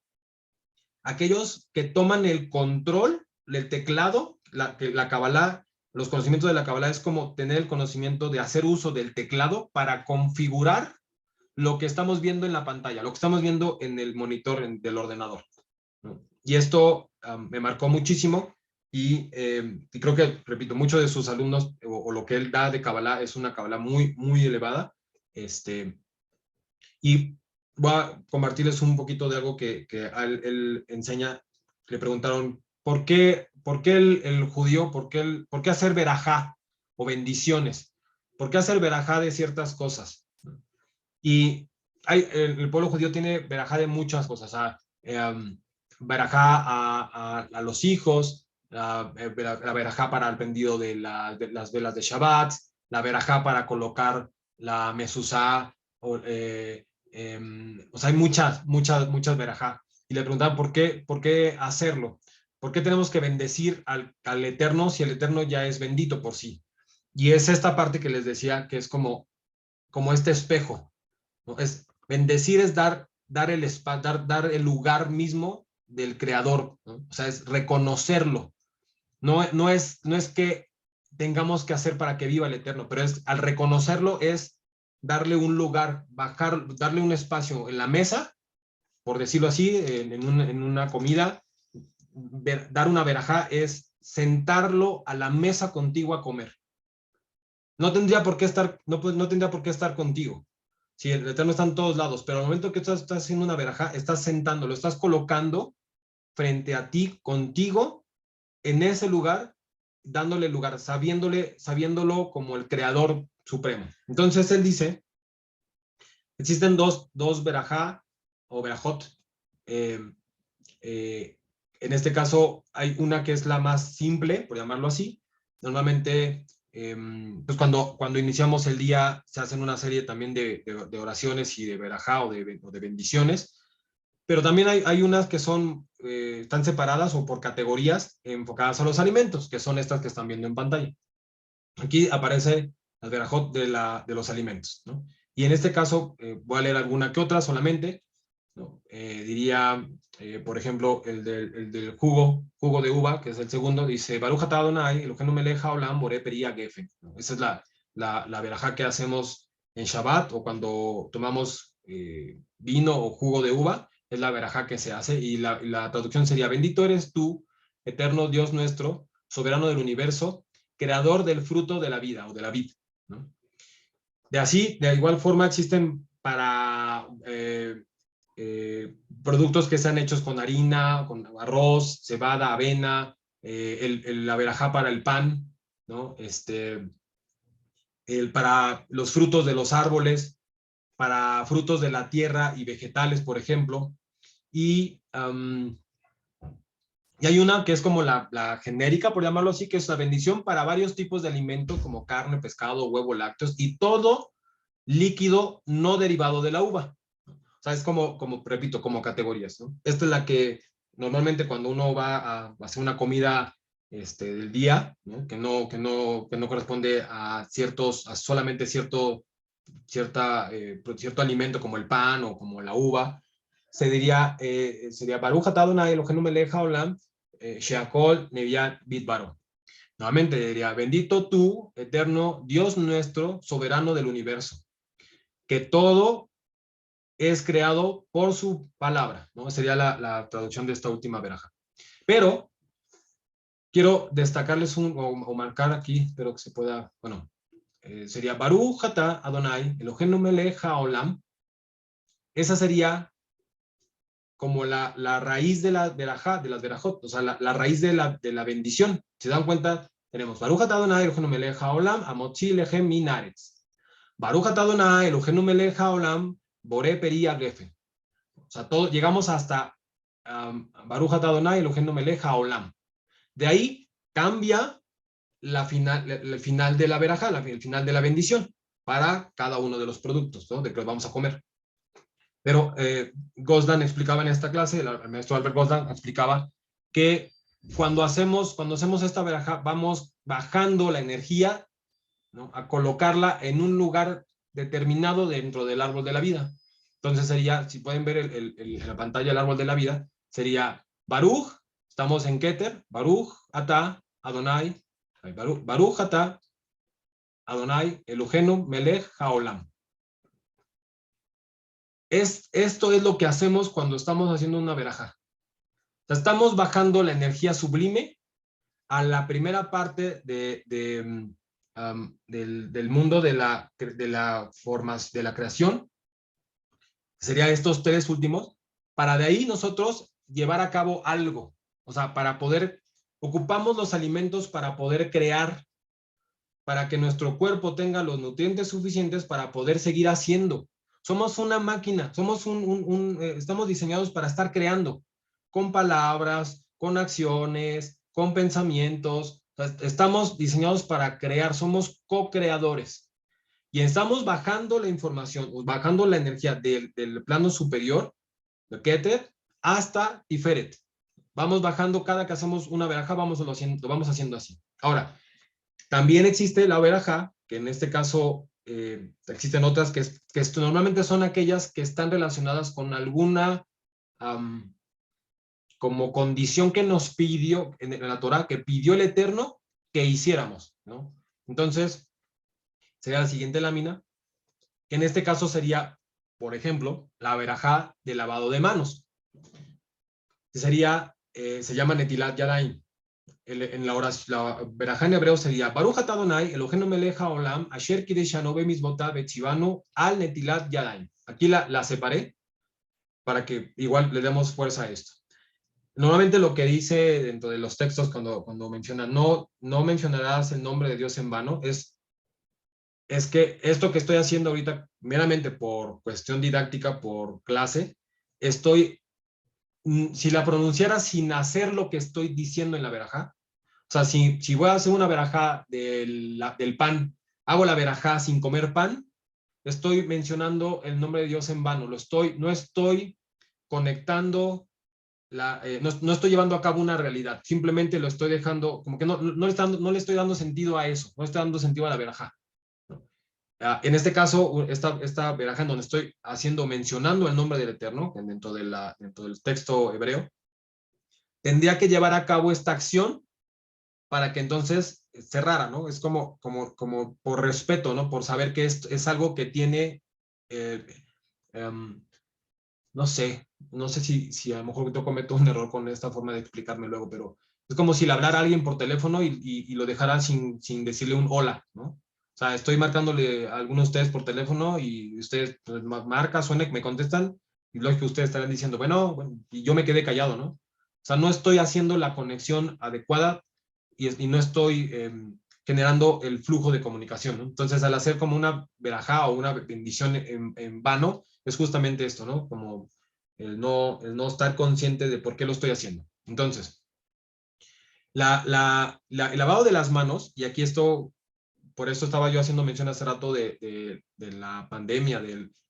Aquellos que toman el control, el teclado, la Kabbalah, los conocimientos de la Kabbalah es como tener el conocimiento de hacer uso del teclado para configurar lo que estamos viendo en la pantalla, lo que estamos viendo en el monitor del ordenador, ¿no? Y esto me marcó muchísimo y creo que, repito, muchos de sus alumnos o lo que él da de Kabbalah es una Kabbalah muy, muy elevada. Y voy a compartirles un poquito de algo que él enseña. Le preguntaron, ¿por qué el judío, por qué hacer verajá o bendiciones? ¿Por qué hacer verajá de ciertas cosas? Y el pueblo judío tiene verajá de muchas cosas. Verajá a los hijos, la verajá para el prendido de las velas de Shabbat, la verajá para colocar la mezuzá, o sea, hay muchas verajá. Y le preguntaban, ¿por qué hacerlo? ¿Por qué tenemos que bendecir al Eterno si el Eterno ya es bendito por sí? Y es esta parte que les decía que es como este espejo, ¿no? Bendecir es dar el lugar mismo del Creador, ¿no? O sea, es reconocerlo. No es que tengamos que hacer para que viva el Eterno, pero al reconocerlo es darle un lugar, darle un espacio en la mesa, por decirlo así, en una comida. Dar una verajá es sentarlo a la mesa contigo a comer. No tendría por qué estar, no tendría por qué estar contigo. Si el Eterno está en todos lados, pero al momento que estás haciendo una verajá, estás sentándolo, estás colocando frente a ti, contigo, en ese lugar, dándole lugar, sabiéndolo como el creador supremo. Entonces él dice, existen dos verajá o verajot. Eh, en este caso hay una que es la más simple, por llamarlo así. Normalmente, pues cuando iniciamos el día, se hacen una serie también de oraciones y de verajá o de bendiciones, pero también hay unas que están separadas o por categorías enfocadas a los alimentos, que son estas que están viendo en pantalla. Aquí aparece el verajot de los alimentos, ¿no? Y en este caso, voy a leer alguna que otra solamente, ¿no? Diría, por ejemplo, el del jugo de uva, que es el segundo, dice, Baruch atah Adonai, Eloheinu melech haolam, boré peri hagefen. Esa es la verajá que hacemos en Shabbat o cuando tomamos vino o jugo de uva, es la verajá que se hace y la traducción sería, bendito eres tú, eterno Dios nuestro, soberano del universo, creador del fruto de la vida o de la vid, ¿no? De igual forma existen para productos que sean hechos con harina, con arroz, cebada, avena, la verajá para el pan, ¿no? Para los frutos de los árboles, para frutos de la tierra y vegetales, por ejemplo. Y hay una que es como la genérica, por llamarlo así, que es la bendición para varios tipos de alimentos como carne, pescado, huevo, lácteos y todo líquido no derivado de la uva. O sea, es repito, como categorías, ¿no? Esta es la que normalmente cuando uno va a hacer una comida del día, ¿no? Que no corresponde a solamente cierto alimento como el pan o como la uva, sería Baruch atah Adonai Eloheinu melech haolam, sheakol neviat bidbaro. Nuevamente diría, bendito tú, eterno Dios nuestro, soberano del universo, que todo es creado por su palabra, ¿no? Sería la traducción de esta última veraja. Pero quiero destacarles o marcar aquí, espero que se pueda, bueno, sería Baruch atah Adonai Eloheinu melech haolam. Esa sería como la raíz de la verajá, de las verajot, o sea, la raíz de la bendición. ¿Se dan cuenta? Tenemos Baruch atah Adonai Eloheinu melech haolam, amotzi lechem min haaretz. Baruch atah Adonai Eloheinu melech haolam, boré peri hagefen. O sea, llegamos hasta Baruch atah Adonai Eloheinu melech haolam. De ahí cambia el final de la verajá, el final de la bendición para cada uno de los productos, ¿no? De que los vamos a comer. Pero Gosdan explicaba en esta clase, el maestro Albert Gosdan explicaba que cuando hacemos esta verajá, vamos bajando la energía, ¿no? A colocarla en un lugar determinado dentro del árbol de la vida. Entonces sería, si pueden ver en la pantalla el árbol de la vida, sería Baruch, estamos en Keter, Baruch atah Adonai, Baruch atah Adonai Eloheinu melech haolam. Esto es lo que hacemos cuando estamos haciendo una verajá. O sea, estamos bajando la energía sublime a la primera parte del mundo de la creación, sería estos tres últimos, para de ahí nosotros llevar a cabo algo. O sea, ocupamos los alimentos para poder crear, para que nuestro cuerpo tenga los nutrientes suficientes para poder seguir haciendo. Somos una máquina, estamos diseñados para estar creando, con palabras, con acciones, con pensamientos. O sea, estamos diseñados para crear, somos co-creadores. Y estamos bajando la información, bajando la energía del plano superior, de Keter, hasta Tiferet. vamos bajando cada que hacemos una verajá, lo vamos haciendo así. Ahora, también existe la verajá, que en este caso existen otras normalmente son aquellas que están relacionadas con alguna como condición que nos pidió en la Torá, que pidió el Eterno que hiciéramos, ¿no? Entonces, sería la siguiente lámina, que en este caso sería, por ejemplo, la verajá de lavado de manos. Sería, se llama Netilat Yadayim. En la oración, la verajá en hebreo sería Baruch atah Adonai, Eloheinu melech haolam, asher kideshanu bemizvotav betzivanu al Netilat Yadayim. Aquí la separé para que igual le demos fuerza a esto. Normalmente lo que dice dentro de los textos cuando menciona no mencionarás el nombre de Dios en vano, es que esto que estoy haciendo ahorita meramente por cuestión didáctica, por clase, si la pronunciara sin hacer lo que estoy diciendo en la verajá, o sea, si voy a hacer una verajá del pan, hago la verajá sin comer pan, estoy mencionando el nombre de Dios en vano, no estoy conectando no estoy llevando a cabo una realidad, simplemente lo estoy dejando, como que no le estoy dando sentido a eso, no estoy dando sentido a la verajá. En este caso, esta verajá en donde estoy mencionando el nombre del Eterno, dentro del texto hebreo, tendría que llevar a cabo esta acción para que entonces cerrara, ¿no? Es como por respeto, ¿no? Por saber que es algo que tiene, eh, um, no sé si a lo mejor yo cometo un error con esta forma de explicarme luego, pero es como si le hablara a alguien por teléfono y lo dejara sin decirle un hola, ¿no? O sea, estoy marcándole a algunos de ustedes por teléfono y ustedes pues, marca, suena, me contestan y luego que ustedes estarán diciendo, bueno, y yo me quedé callado, ¿no? O sea, no estoy haciendo la conexión adecuada y no estoy generando el flujo de comunicación, ¿no? Entonces, al hacer como una verajá o una bendición en vano, es justamente esto, ¿no? Como el no estar consciente de por qué lo estoy haciendo. Entonces, el lavado de las manos, y aquí por eso estaba yo haciendo mención hace rato de la pandemia,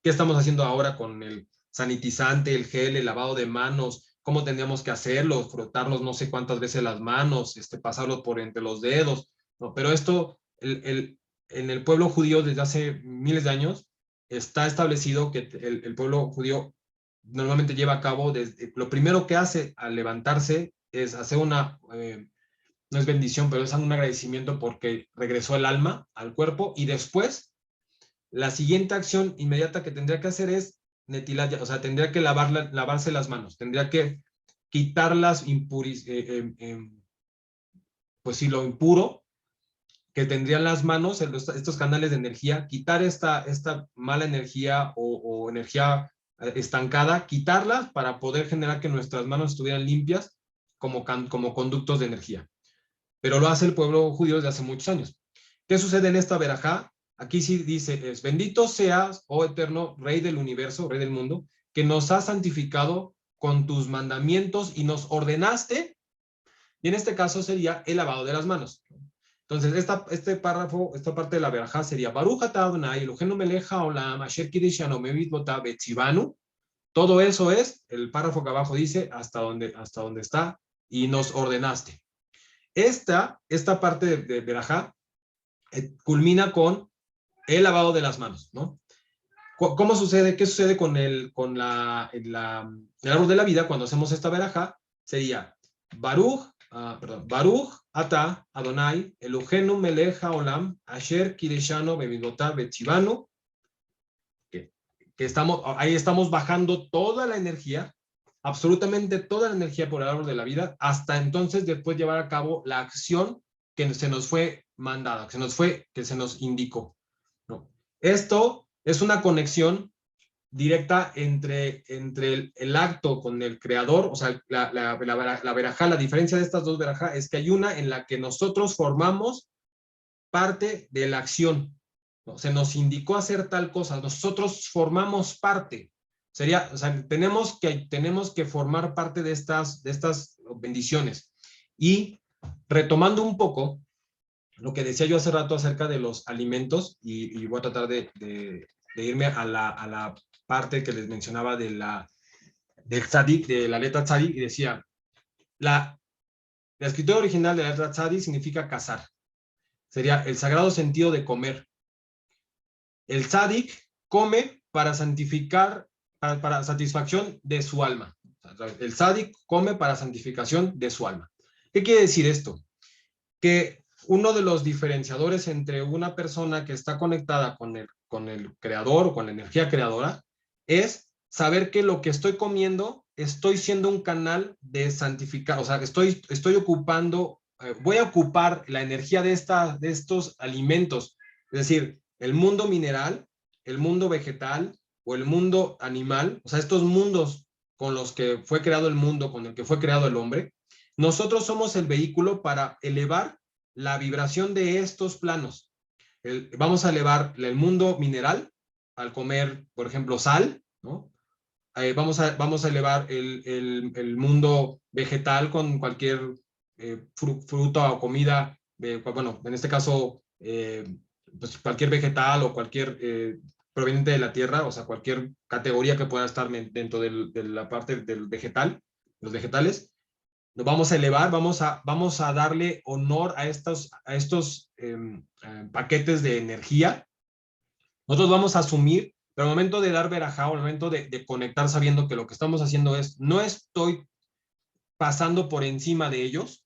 qué estamos haciendo ahora con el sanitizante, el gel, el lavado de manos, cómo tendríamos que hacerlo, frotarnos no sé cuántas veces las manos, pasarlo por entre los dedos, ¿no? Pero esto, en el pueblo judío desde hace miles de años, está establecido que el pueblo judío normalmente lleva a cabo, lo primero que hace al levantarse es hacer no es bendición, pero es un agradecimiento porque regresó el alma al cuerpo y después la siguiente acción inmediata que tendría que hacer es netilat, o sea, tendría que lavarse las manos, tendría que quitar pues sí, lo impuro que tendrían las manos, estos canales de energía, quitar esta mala energía o energía estancada, quitarla para poder generar que nuestras manos estuvieran limpias como conductos de energía. Pero lo hace el pueblo judío desde hace muchos años. ¿Qué sucede en esta verajá? Aquí sí dice, bendito seas, oh eterno Rey del universo, Rey del mundo, que nos has santificado con tus mandamientos y nos ordenaste, y en este caso sería el lavado de las manos. Entonces, este párrafo, esta parte de la verajá sería, Baruch atah Adonai, Eloheinu melech haolam, asher kideshanu bemizvotav betzivanu. Todo eso es, el párrafo que abajo dice, hasta donde está, y nos ordenaste. Esta parte de verajá culmina con el lavado de las manos, ¿no? ¿Cómo sucede? ¿Qué sucede con el árbol de la vida cuando hacemos esta verajá? Sería Baruch atah Adonai Eloheinu melech haolam asher kideshanu bemizvotav betzivanu, ahí estamos bajando toda la energía, absolutamente toda la energía por el árbol de la vida, hasta entonces después llevar a cabo la acción que se nos fue mandada, que se nos indicó, ¿no? Esto es una conexión directa entre el acto con el creador, o sea, la verajá, la diferencia de estas dos verajá es que hay una en la que nosotros formamos parte de la acción, ¿no? Se nos indicó hacer tal cosa, nosotros formamos parte. O sea, tenemos que formar parte de estas bendiciones. Y retomando un poco lo que decía yo hace rato acerca de los alimentos, y voy a tratar de irme a la parte que les mencionaba del tzadik, de la letra tzadik, y decía, La escritura original de la letra tzadi significa cazar. Sería el sagrado sentido de comer. El tzadik come para santificar, para satisfacción de su alma. El tzadik come para santificación de su alma. ¿Qué quiere decir esto? Que uno de los diferenciadores entre una persona que está conectada con el creador o con la energía creadora es saber que lo que estoy comiendo, estoy siendo un canal de santificar, o sea, estoy ocupando, voy a ocupar la energía de estos alimentos, es decir, el mundo mineral, el mundo vegetal o el mundo animal, o sea, estos mundos con los que fue creado el mundo, con el que fue creado el hombre, nosotros somos el vehículo para elevar la vibración de estos planos. Vamos a elevar el mundo mineral al comer, por ejemplo, sal, ¿no? Vamos a elevar el mundo vegetal con cualquier fruta o comida, bueno, en este caso, pues cualquier vegetal o cualquier proveniente de la tierra, o sea, cualquier categoría que pueda estar dentro de la parte del vegetal, los vegetales. Nos vamos a elevar, vamos a darle honor a estos paquetes de energía. Nosotros vamos a asumir, pero al momento de dar verajá, al momento de conectar sabiendo que lo que estamos haciendo es, no estoy pasando por encima de ellos,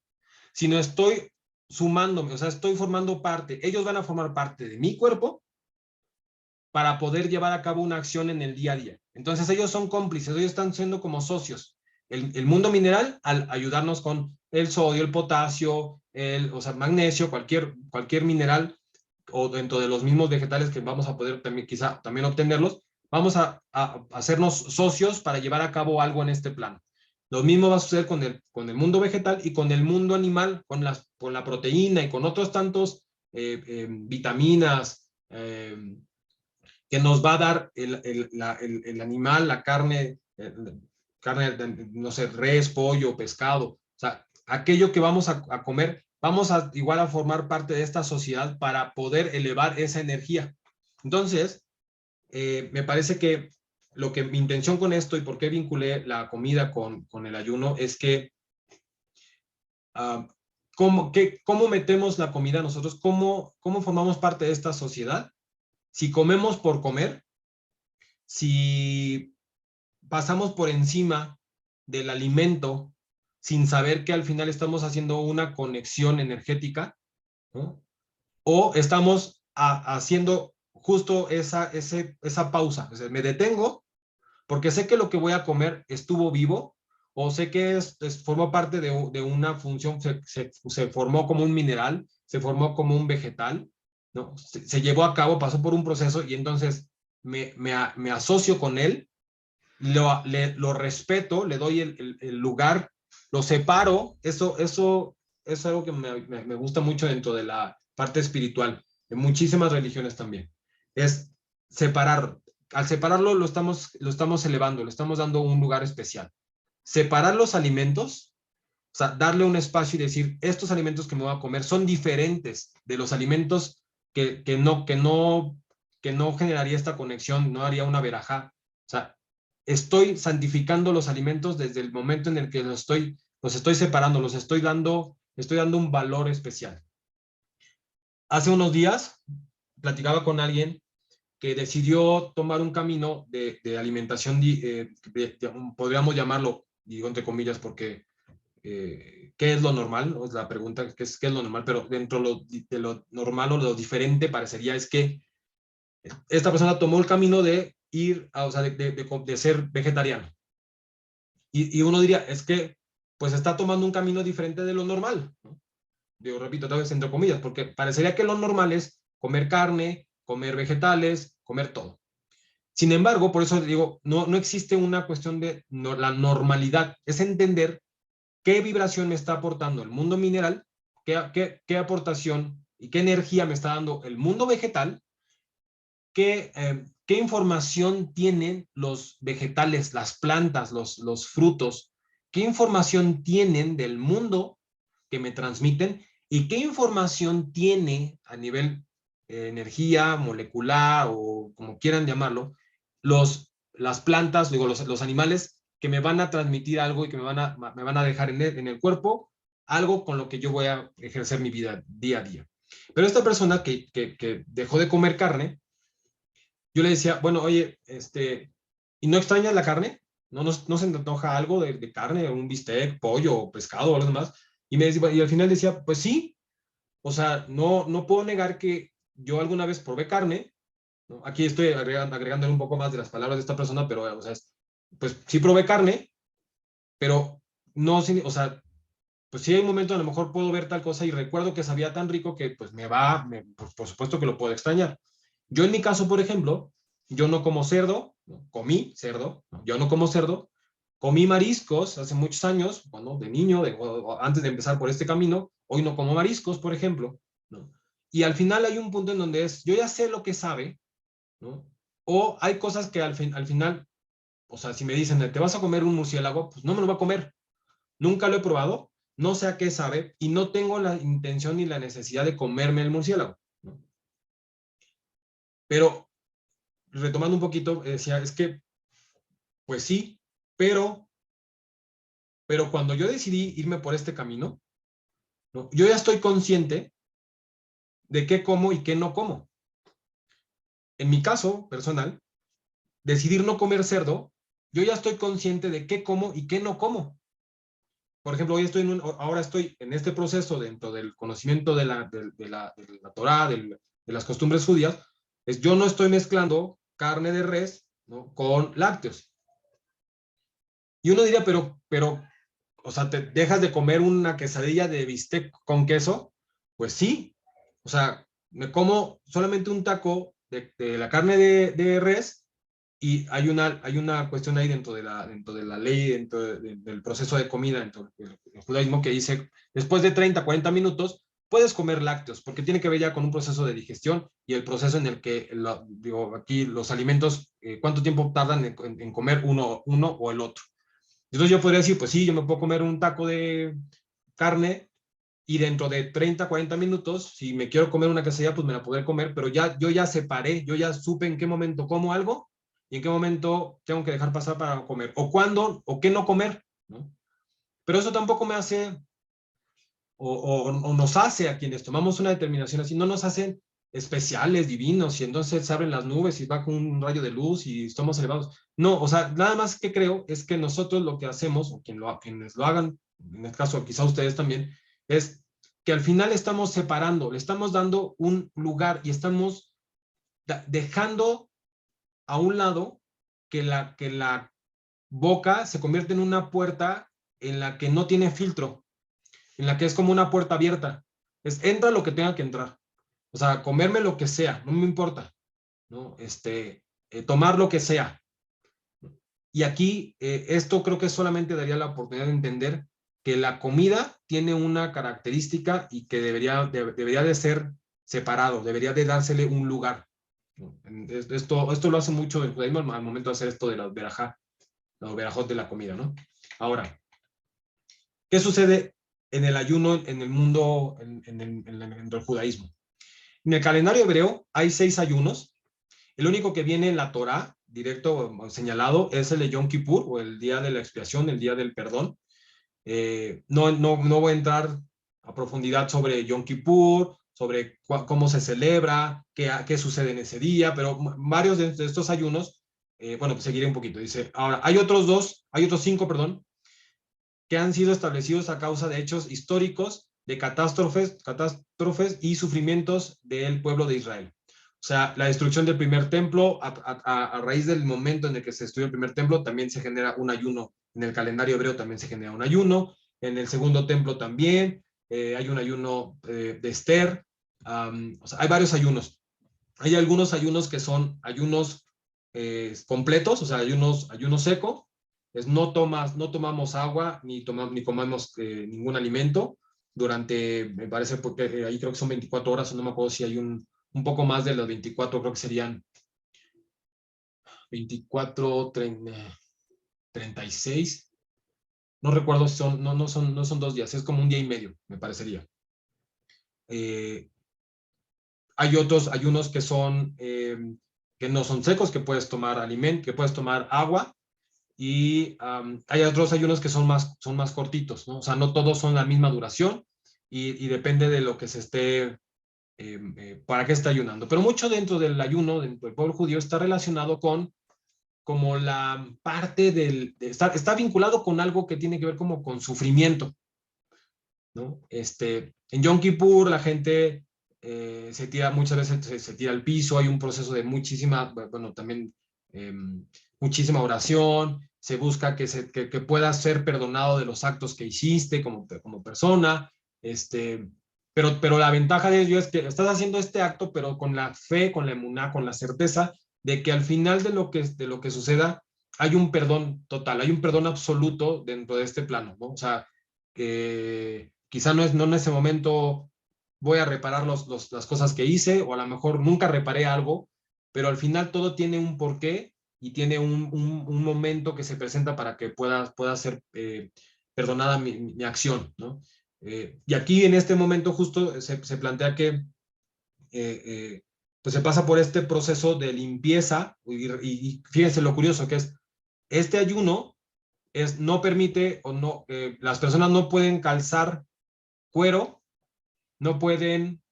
sino estoy sumándome, o sea, estoy formando parte, ellos van a formar parte de mi cuerpo para poder llevar a cabo una acción en el día a día. Entonces ellos son cómplices, ellos están siendo como socios. El mundo mineral al ayudarnos con el sodio, el potasio, o sea, magnesio, cualquier mineral o dentro de los mismos vegetales que vamos a poder también, quizá también obtenerlos, vamos a hacernos socios para llevar a cabo algo en este plano. Lo mismo va a suceder con el mundo vegetal y con el mundo animal, con la proteína y con otros tantos vitaminas, que nos va a dar el animal, la carne, no sé, res, pollo, pescado, o sea, aquello que vamos a comer, vamos a igual a formar parte de esta sociedad para poder elevar esa energía. Entonces, me parece que mi intención con esto y por qué vinculé la comida con el ayuno es que ¿cómo metemos la comida nosotros? ¿Cómo formamos parte de esta sociedad? Si comemos por comer, si pasamos por encima del alimento sin saber que al final estamos haciendo una conexión energética, ¿no? O estamos haciendo justo esa pausa. O sea, me detengo porque sé que lo que voy a comer estuvo vivo o sé que formó parte de una función, se formó como un mineral, se formó como un vegetal, ¿no? Se llevó a cabo, pasó por un proceso y entonces me asocio con él, lo respeto, le doy el lugar, lo separo. Eso es algo que me gusta mucho dentro de la parte espiritual, de muchísimas religiones también. Es separar. Al separarlo lo estamos elevando, le estamos dando un lugar especial. Separar los alimentos, o sea, darle un espacio y decir, estos alimentos que me voy a comer son diferentes de los alimentos que no generaría esta conexión, no haría una verajá. O sea, estoy santificando los alimentos desde el momento en el que los estoy separando, estoy dando un valor especial. Hace unos días platicaba con alguien que decidió tomar un camino de alimentación, podríamos llamarlo, digo entre comillas, porque ¿qué es lo normal? ¿No? Es la pregunta, ¿qué es lo normal? Pero dentro de lo normal o lo diferente parecería es que esta persona tomó el camino de ir, o sea, de ser vegetariano. Y uno diría, es que pues está tomando un camino diferente de lo normal, ¿no? Digo, repito, otra vez entre comillas, porque parecería que lo normal es comer carne, comer vegetales, comer todo. Sin embargo, por eso digo, no existe una cuestión de la normalidad, es entender qué vibración me está aportando el mundo mineral, qué aportación y qué energía me está dando el mundo vegetal, qué información tienen los vegetales, las plantas, los frutos, qué información tienen del mundo que me transmiten y qué información tiene a nivel energía molecular o como quieran llamarlo, las plantas, digo, los animales que me van a transmitir algo y que me van a dejar en el cuerpo algo con lo que yo voy a ejercer mi vida día a día. Pero esta persona que dejó de comer carne, yo le decía, bueno, oye, ¿y no extrañas la carne? ¿No se te antoja algo de carne, un bistec, pollo, pescado o algo demás? Y al final decía, pues sí, o sea, no puedo negar que yo alguna vez probé carne, ¿no? Aquí estoy agregándole un poco más de las palabras de esta persona, pero, o sea, pues sí probé carne, pero no, o sea, pues sí hay un momento a lo mejor puedo ver tal cosa y recuerdo que sabía tan rico que pues pues, por supuesto que lo puedo extrañar. Yo en mi caso, por ejemplo, yo no como cerdo, ¿no? Comí cerdo, ¿no? Yo no como cerdo, comí mariscos hace muchos años, cuando de niño, o antes de empezar por este camino, hoy no como mariscos, por ejemplo, ¿no? Y al final hay un punto en donde yo ya sé lo que sabe, ¿no? O hay cosas que al final, o sea, si me dicen, ¿te vas a comer un murciélago? Pues no me lo voy a comer. Nunca lo he probado, no sé a qué sabe y no tengo la intención ni la necesidad de comerme el murciélago, ¿no? Pero retomando un poquito, decía, es que, pues sí, pero cuando yo decidí irme por este camino, ¿no? Yo ya estoy consciente de qué como y qué no como. En mi caso personal, decidir no comer cerdo, yo ya estoy consciente de qué como y qué no como. Por ejemplo, ahora estoy en este proceso dentro del conocimiento de la Torá, de las costumbres judías, yo no estoy mezclando carne de res, ¿no? Con lácteos. Y uno diría, pero, o sea, ¿te dejas de comer una quesadilla de bistec con queso? Pues sí. O sea, me como solamente un taco de la carne de res y hay una cuestión ahí dentro de la ley, del proceso de comida, dentro del judaísmo, que dice, después de 30, 40 minutos, puedes comer lácteos, porque tiene que ver ya con un proceso de digestión y el proceso en el que, digo, aquí los alimentos, cuánto tiempo tardan en comer uno o el otro. Entonces yo podría decir, pues sí, yo me puedo comer un taco de carne y dentro de 30, 40 minutos, si me quiero comer una quesadilla, pues me la podré comer, pero yo ya separé, yo ya supe en qué momento como algo y en qué momento tengo que dejar pasar para comer, o cuándo, o qué no comer, ¿no? Pero eso tampoco me hace, o nos hace a quienes tomamos una determinación así, no nos hacen especiales, divinos, y entonces se abren las nubes y va con un rayo de luz y estamos elevados. No, o sea, nada más que creo es que nosotros lo que hacemos, o quienes lo hagan, en este caso quizá ustedes también, es que al final estamos separando, le estamos dando un lugar y estamos dejando a un lado que la boca se convierte en una puerta en la que no tiene filtro, en la que es como una puerta abierta. Entra lo que tenga que entrar. O sea, comerme lo que sea, no me importa, ¿no? Tomar lo que sea. Y aquí, esto creo que solamente daría la oportunidad de entender que la comida tiene una característica y que debería de ser separado, debería de dársele un lugar, ¿no? Esto lo hace mucho el judaísmo al momento de hacer esto de los verajot de la comida, ¿no? Ahora, ¿qué sucede en el ayuno en el mundo, en el judaísmo? En el calendario hebreo hay 6 ayunos. El único que viene en la Torá, directo señalado, es el de Yom Kippur, o el día de la expiación, el día del perdón. No voy a entrar a profundidad sobre Yom Kippur, sobre cómo se celebra, qué sucede en ese día, pero varios de estos ayunos, bueno, pues seguiré un poquito. Dice, ahora, hay otros 5, perdón, que han sido establecidos a causa de hechos históricos, de catástrofes y sufrimientos del pueblo de Israel. O sea, la destrucción del primer templo, a raíz del momento en el que se destruyó el primer templo, también se genera un ayuno. En el calendario hebreo también se genera un ayuno. En el segundo templo también hay un ayuno de Esther. O sea, hay varios ayunos. Hay algunos ayunos que son ayunos completos, o sea, ayuno seco, no tomamos agua ni comemos ningún alimento durante, me parece, porque ahí creo que son 24 horas, no me acuerdo si hay un poco más de las 24, creo que serían 24, 36, no recuerdo si no son 2 días, es como un día y medio, me parecería. Hay otros ayunos que no son secos, que puedes tomar alimento, que puedes tomar agua, y hay otros ayunos que son más cortitos, ¿no? O sea, no todos son la misma duración y depende de lo que se esté, para qué está ayunando. Pero mucho dentro del ayuno, dentro del pueblo judío, está relacionado con como la parte está vinculado con algo que tiene que ver como con sufrimiento, ¿no? En Yom Kippur la gente se tira, muchas veces se tira al piso, hay un proceso de muchísima, bueno, también eh, muchísima oración, se busca que puedas ser perdonado de los actos que hiciste como persona, pero la ventaja de ello es que estás haciendo este acto, pero con la fe, con la emuná, con la certeza de que al final de lo que suceda, hay un perdón total, hay un perdón absoluto dentro de este plano, ¿no? O sea, quizá no en ese momento voy a reparar las cosas que hice, o a lo mejor nunca reparé algo, pero al final todo tiene un porqué y tiene un momento que se presenta para que pueda ser perdonada mi acción, ¿no? Y aquí en este momento justo se plantea que pues se pasa por este proceso de limpieza y fíjense lo curioso que es, este ayuno no permite o no, las personas no pueden calzar cuero, no pueden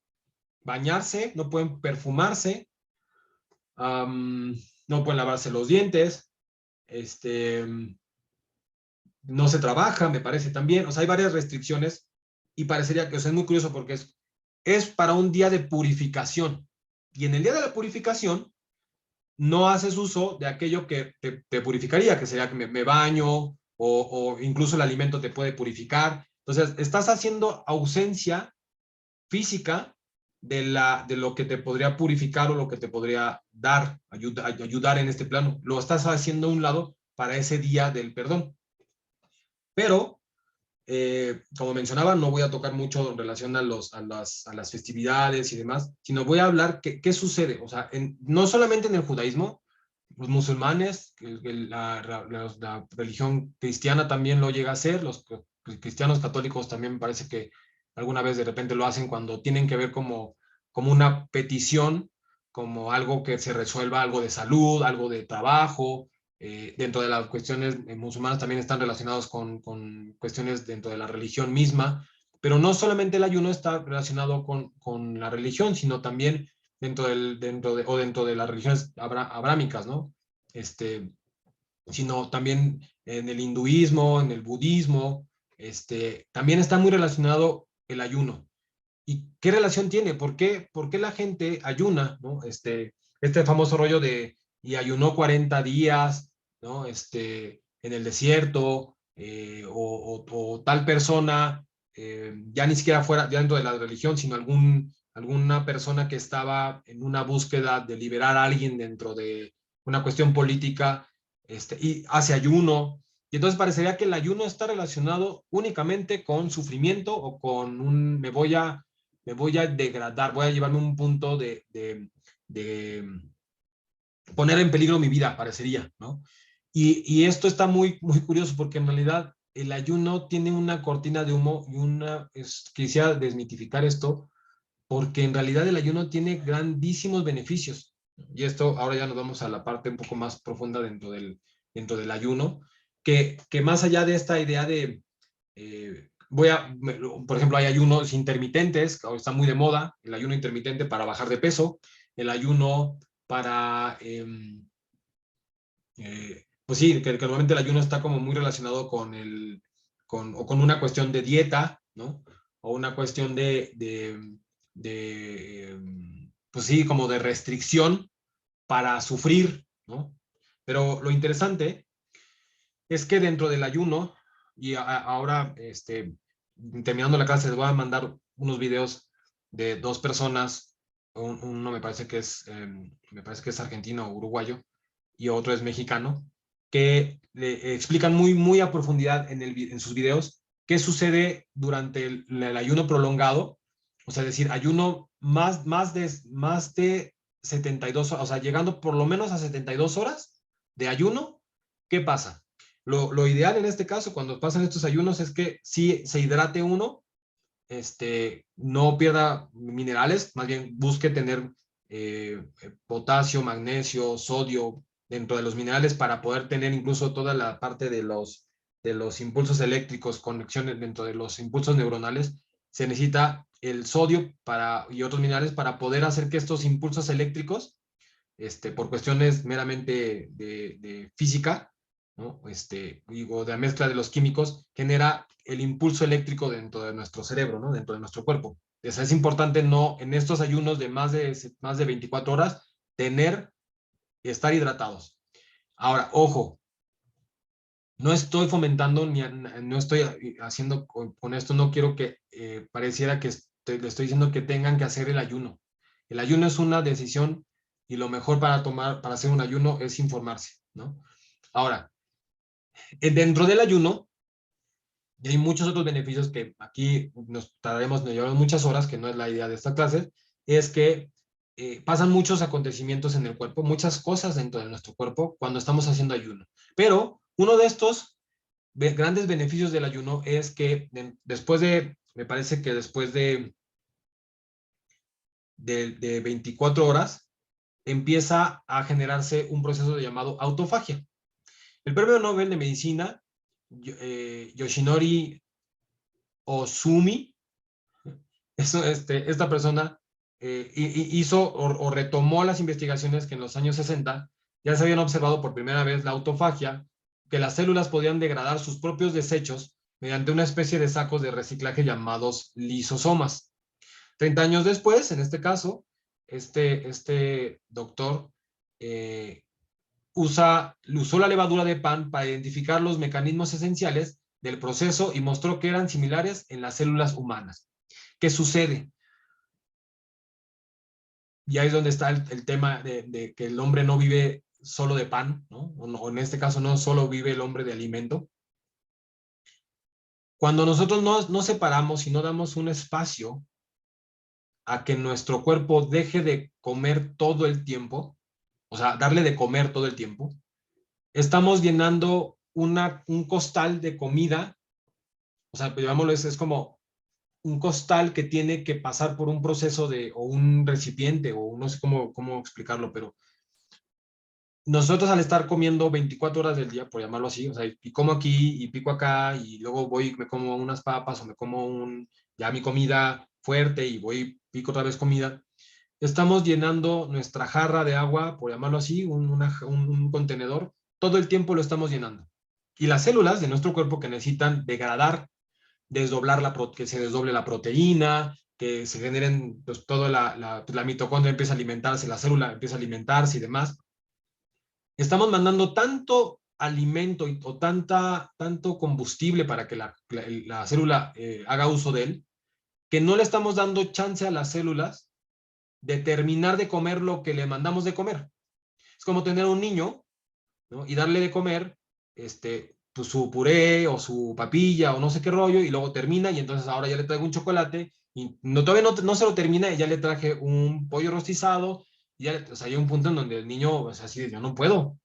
bañarse, no pueden perfumarse, no pueden lavarse los dientes, no se trabaja, me parece también, o sea, hay varias restricciones y parecería que, o sea, es muy curioso porque es para un día de purificación y en el día de la purificación no haces uso de aquello que te purificaría, que sería que me baño o incluso el alimento te puede purificar. Entonces, estás haciendo ausencia física de lo que te podría purificar o lo que te podría dar, ayudar en este plano. Lo estás haciendo a un lado para ese día del perdón. Pero, como mencionaba, no voy a tocar mucho en relación a las festividades y demás, sino voy a hablar qué sucede. O sea, no solamente en el judaísmo, los musulmanes, la religión cristiana también lo llega a hacer, los cristianos católicos también me parece que alguna vez de repente lo hacen cuando tienen que ver como una petición, como algo que se resuelva, algo de salud, algo de trabajo. Dentro de las cuestiones musulmanas también están relacionados con cuestiones dentro de la religión misma, pero no solamente el ayuno está relacionado con la religión, sino también dentro de las religiones abrámicas, ¿no? Sino también en el hinduismo, en el budismo, también está muy relacionado el ayuno. ¿Y qué relación tiene? ¿Por qué la gente ayuna, ¿no? Este famoso rollo y ayunó 40 días, ¿no? En el desierto, o tal persona, ya ni siquiera fuera ya dentro de la religión, sino alguna persona que estaba en una búsqueda de liberar a alguien dentro de una cuestión política, y hace ayuno. Y entonces parecería que el ayuno está relacionado únicamente con sufrimiento o con me voy a degradar, voy a llevarme a un punto de poner en peligro mi vida, parecería, ¿no? Y esto está muy, muy curioso porque en realidad el ayuno tiene una cortina de humo quisiera desmitificar esto, porque en realidad el ayuno tiene grandísimos beneficios. Y esto ahora ya nos vamos a la parte un poco más profunda dentro del ayuno, que más allá de esta idea de, por ejemplo, hay ayunos intermitentes, que ahora está muy de moda, el ayuno intermitente para bajar de peso, el ayuno para, pues sí, que normalmente el ayuno está como muy relacionado o con una cuestión de dieta, ¿no? O una cuestión pues sí, como de restricción para sufrir, ¿no? Pero lo interesante es que dentro del ayuno, y ahora, terminando la clase, les voy a mandar unos videos de dos personas, uno me parece que es argentino o uruguayo, y otro es mexicano, que le explican muy, muy a profundidad en sus videos qué sucede durante el ayuno prolongado, o sea, es decir, ayuno más de 72 horas, o sea, llegando por lo menos a 72 horas de ayuno. ¿Qué pasa? Lo ideal en este caso, cuando pasan estos ayunos, es que sí se hidrate uno, no pierda minerales, más bien busque tener potasio, magnesio, sodio, dentro de los minerales para poder tener incluso toda la parte de los impulsos eléctricos, conexiones dentro de los impulsos neuronales, se necesita el sodio y otros minerales para poder hacer que estos impulsos eléctricos, por cuestiones meramente de física, ¿no? O de la mezcla de los químicos, genera el impulso eléctrico dentro de nuestro cerebro, ¿no? Dentro de nuestro cuerpo. Entonces es importante no, en estos ayunos de más de 24 horas, estar hidratados. Ahora, ojo, no estoy fomentando, no estoy haciendo con esto, no quiero que pareciera que le estoy diciendo que tengan que hacer el ayuno. El ayuno es una decisión y lo mejor para hacer un ayuno es informarse, ¿no? Ahora, dentro del ayuno, y hay muchos otros beneficios que aquí nos llevamos muchas horas, que no es la idea de esta clase, es que pasan muchos acontecimientos en el cuerpo, muchas cosas dentro de nuestro cuerpo cuando estamos haciendo ayuno. Pero uno de estos grandes beneficios del ayuno es que me parece que después de 24 horas, empieza a generarse un proceso llamado autofagia. El premio Nobel de Medicina, Yoshinori Ozumi, esta persona hizo o retomó las investigaciones que en los años 60 ya se habían observado por primera vez la autofagia, que las células podían degradar sus propios desechos mediante una especie de sacos de reciclaje llamados lisosomas. 30 años después, en este caso, este doctor usó la levadura de pan para identificar los mecanismos esenciales del proceso y mostró que eran similares en las células humanas. ¿Qué sucede? Y ahí es donde está el tema de que el hombre no vive solo de pan, ¿no? O en este caso no solo vive el hombre de alimento. Cuando nosotros no separamos y no damos un espacio a que nuestro cuerpo deje de comer todo el tiempo, o sea, darle de comer todo el tiempo, estamos llenando un costal de comida, o sea, llamémoslo, es como un costal que tiene que pasar por un proceso o un recipiente, o no sé cómo explicarlo, pero nosotros al estar comiendo 24 horas del día, por llamarlo así, o sea, y como aquí y pico acá, y luego me como unas papas o me como ya mi comida fuerte y pico otra vez comida, estamos llenando nuestra jarra de agua, por llamarlo así, un contenedor, todo el tiempo lo estamos llenando. Y las células de nuestro cuerpo que necesitan degradar, que se desdoble la proteína, que se generen, pues toda la mitocondria empieza a alimentarse, la célula empieza a alimentarse y demás. Estamos mandando tanto alimento o tanto combustible para que la célula haga uso de él, que no le estamos dando chance a las células de terminar de comer lo que le mandamos de comer. Es como tener un niño, ¿no? Y darle de comer pues su puré o su papilla o no sé qué rollo, y luego termina y entonces ahora ya le traigo un chocolate y todavía no se lo termina y ya le traje un pollo rostizado, y ya, o sea, hay un punto en donde el niño, o sea, así, yo no puedo,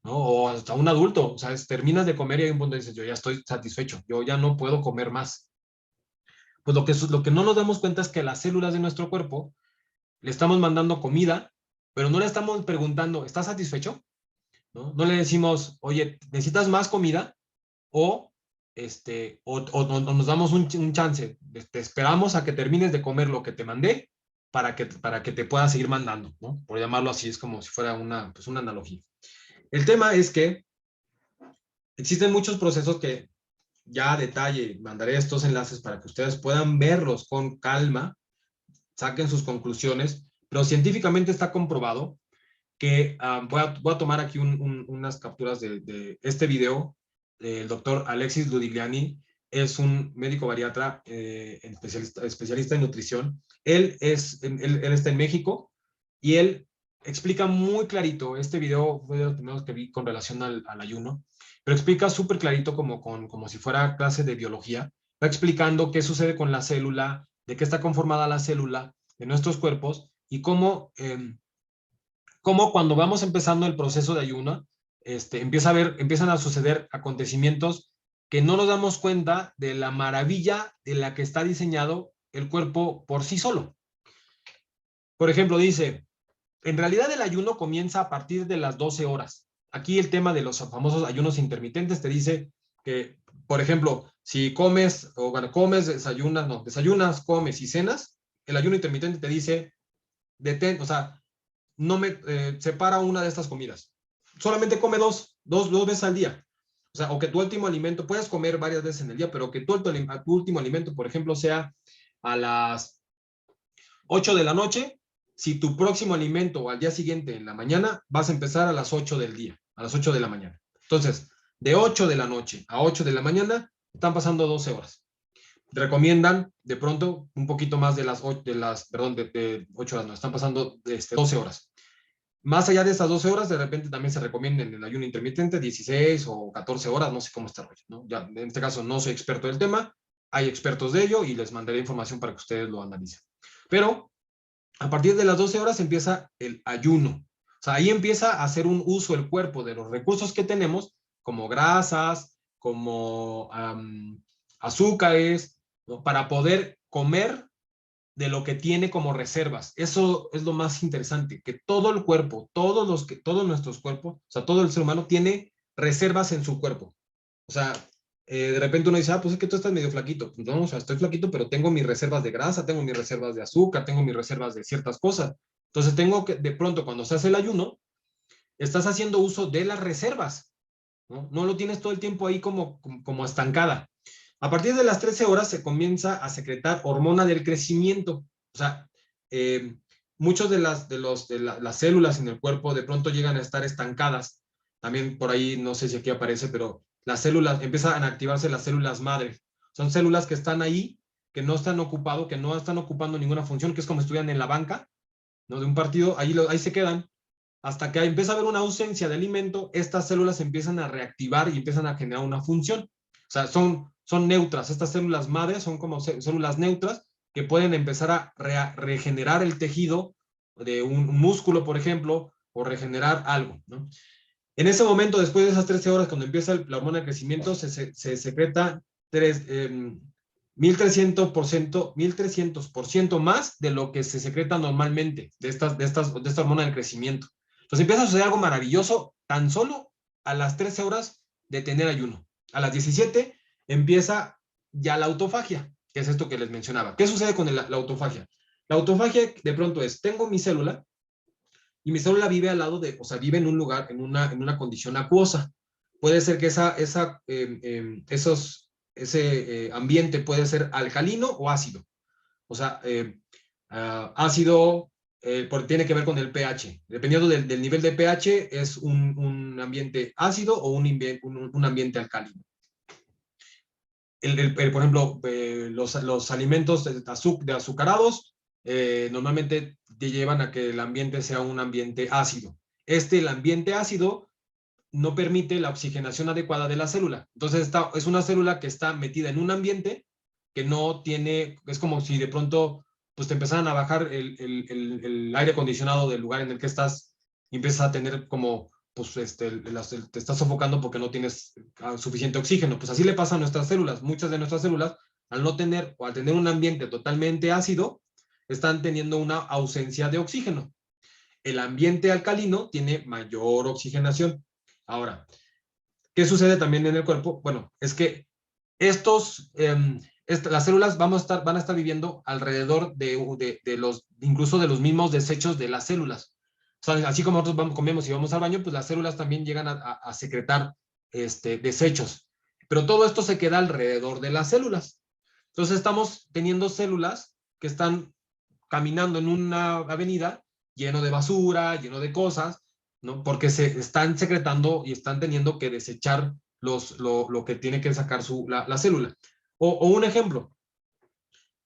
¿no? O hasta un adulto, o sea, terminas de comer y hay un punto donde dices, yo ya estoy satisfecho, yo ya no puedo comer más. Pues lo que no nos damos cuenta es que las células de nuestro cuerpo le estamos mandando comida, pero no le estamos preguntando, ¿estás satisfecho? No le decimos, oye, ¿necesitas más comida? O, o nos damos un chance, te esperamos a que termines de comer lo que te mandé para que te pueda seguir mandando, ¿no? Por llamarlo así, es como si fuera pues una analogía. El tema es que existen muchos procesos que ya a detalle mandaré estos enlaces para que ustedes puedan verlos con calma, saquen sus conclusiones, pero científicamente está comprobado que voy a tomar aquí unas capturas de este video. El doctor Alexis Ludigliani es un médico bariatra, especialista en nutrición. Él está en México y él explica muy clarito. Este video fue de los primeros que vi con relación al ayuno, pero explica súper clarito como si fuera clase de biología. Va explicando qué sucede con la célula, de qué está conformada la célula de nuestros cuerpos y cómo cuando vamos empezando el proceso de ayuno, empiezan a suceder acontecimientos que no nos damos cuenta de la maravilla de la que está diseñado el cuerpo por sí solo. Por ejemplo, dice, en realidad el ayuno comienza a partir de las 12 horas. Aquí el tema de los famosos ayunos intermitentes te dice que, por ejemplo, si comes, o bueno, comes, desayunas, no, desayunas, comes y cenas, el ayuno intermitente te dice, detén, o sea, no me separa una de estas comidas. Solamente come dos veces al día. O sea, o que tu último alimento, puedes comer varias veces en el día, pero que tu último alimento, por ejemplo, sea a las 8 de la noche, si tu próximo alimento o al día siguiente en la mañana, vas a empezar a las 8 del día, a las 8 de la mañana. Entonces, de 8 de la noche a 8 de la mañana, están pasando 12 horas. Recomiendan de pronto un poquito más de las 8, perdón, de 8 horas, no, están pasando 12 horas. Más allá de estas 12 horas, de repente también se recomienda en el ayuno intermitente 16 o 14 horas, no sé cómo está el rollo, ¿no? Ya, en este caso no soy experto del tema, hay expertos de ello y les mandaré información para que ustedes lo analicen. Pero a partir de las 12 horas empieza el ayuno. O sea, ahí empieza a hacer un uso el cuerpo de los recursos que tenemos, como grasas, como azúcares, ¿no? Para poder comer de lo que tiene como reservas. Eso es lo más interesante, que todo el cuerpo, todos nuestros cuerpos, o sea, todo el ser humano tiene reservas en su cuerpo. O sea, de repente uno dice, pues es que tú estás medio flaquito. Pues no, o sea, estoy flaquito, pero tengo mis reservas de grasa, tengo mis reservas de azúcar, tengo mis reservas de ciertas cosas. Entonces tengo que, de pronto, cuando se hace el ayuno, estás haciendo uso de las reservas, ¿no? No lo tienes todo el tiempo ahí como estancada. A partir de las 13 horas se comienza a secretar hormona del crecimiento. O sea, muchas de las células en el cuerpo de pronto llegan a estar estancadas. También por ahí, no sé si aquí aparece, pero las células, empiezan a activarse las células madre. Son células que están ahí, que no están ocupando ninguna función, que es como si estuvieran en la banca, ¿no? De un partido, ahí se quedan. Hasta que empieza a haber una ausencia de alimento, estas células empiezan a reactivar y empiezan a generar una función. O sea, son neutras. Estas células madres son como células neutras que pueden empezar a regenerar el tejido de un músculo, por ejemplo, o regenerar algo, ¿no? En ese momento, después de esas 13 horas, cuando empieza la hormona de crecimiento, se secreta 1300% más de lo que se secreta normalmente de esta hormona del crecimiento. Entonces empieza a suceder algo maravilloso tan solo a las 13 horas de tener ayuno. A las 17 empieza ya la autofagia, que es esto que les mencionaba. ¿Qué sucede con la autofagia? La autofagia de pronto es, tengo mi célula y mi célula vive al lado de, o sea, vive en un lugar, en una condición acuosa. Puede ser que ese ambiente puede ser alcalino o ácido. O sea, ácido tiene que ver con el pH. Dependiendo del nivel de pH, es un ambiente ácido o un ambiente alcalino. Por ejemplo, los alimentos de azucarados normalmente te llevan a que el ambiente sea un ambiente ácido. El ambiente ácido no permite la oxigenación adecuada de la célula. Entonces, es una célula que está metida en un ambiente que no tiene, es como si de pronto pues te empezaran a bajar el aire acondicionado del lugar en el que estás y empiezas a tener como, pues te estás sofocando porque no tienes suficiente oxígeno. Pues así le pasa a nuestras células. Muchas de nuestras células, al no tener o al tener un ambiente totalmente ácido, están teniendo una ausencia de oxígeno. El ambiente alcalino tiene mayor oxigenación. Ahora, ¿qué sucede también en el cuerpo? Bueno, es que las células van a estar viviendo alrededor incluso de los mismos desechos de las células. O sea, así como nosotros comemos y vamos al baño, pues las células también llegan a secretar desechos. Pero todo esto se queda alrededor de las células. Entonces estamos teniendo células que están caminando en una avenida lleno de basura, lleno de cosas, ¿no? Porque se están secretando y están teniendo que desechar lo que tiene que sacar la célula. O un ejemplo,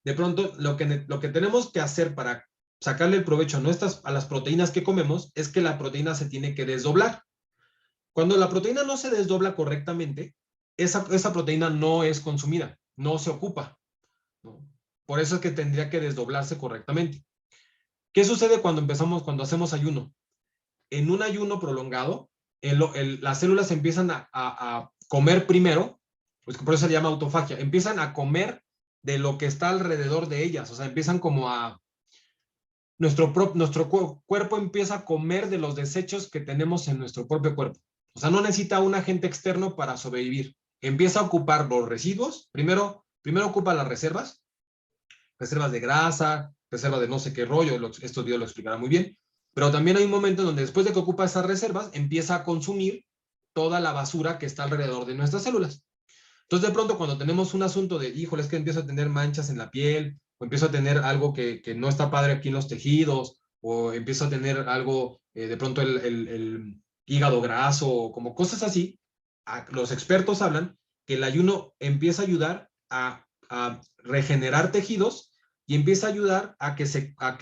de pronto lo que tenemos que hacer para sacarle el provecho a las proteínas que comemos es que la proteína se tiene que desdoblar. Cuando la proteína no se desdobla correctamente, esa proteína no es consumida, no se ocupa, ¿no? Por eso es que tendría que desdoblarse correctamente. ¿Qué sucede cuando hacemos ayuno? En un ayuno prolongado, las células empiezan a comer primero, pues por eso se llama autofagia, empiezan a comer de lo que está alrededor de ellas, o sea, empiezan como nuestro cuerpo empieza a comer de los desechos que tenemos en nuestro propio cuerpo. O sea, no necesita un agente externo para sobrevivir. Empieza a ocupar los residuos. Primero ocupa las reservas de grasa, reservas de no sé qué rollo, estos videos lo explicará muy bien, pero también hay un momento en donde después de que ocupa esas reservas, empieza a consumir toda la basura que está alrededor de nuestras células. Entonces, de pronto, cuando tenemos un asunto de, híjole, es que empiezo a tener manchas en la piel, o empiezo a tener algo que no está padre aquí en los tejidos, o empiezo a tener algo, de pronto el hígado graso, o como cosas así, los expertos hablan que el ayuno empieza a ayudar a regenerar tejidos y empieza a ayudar a que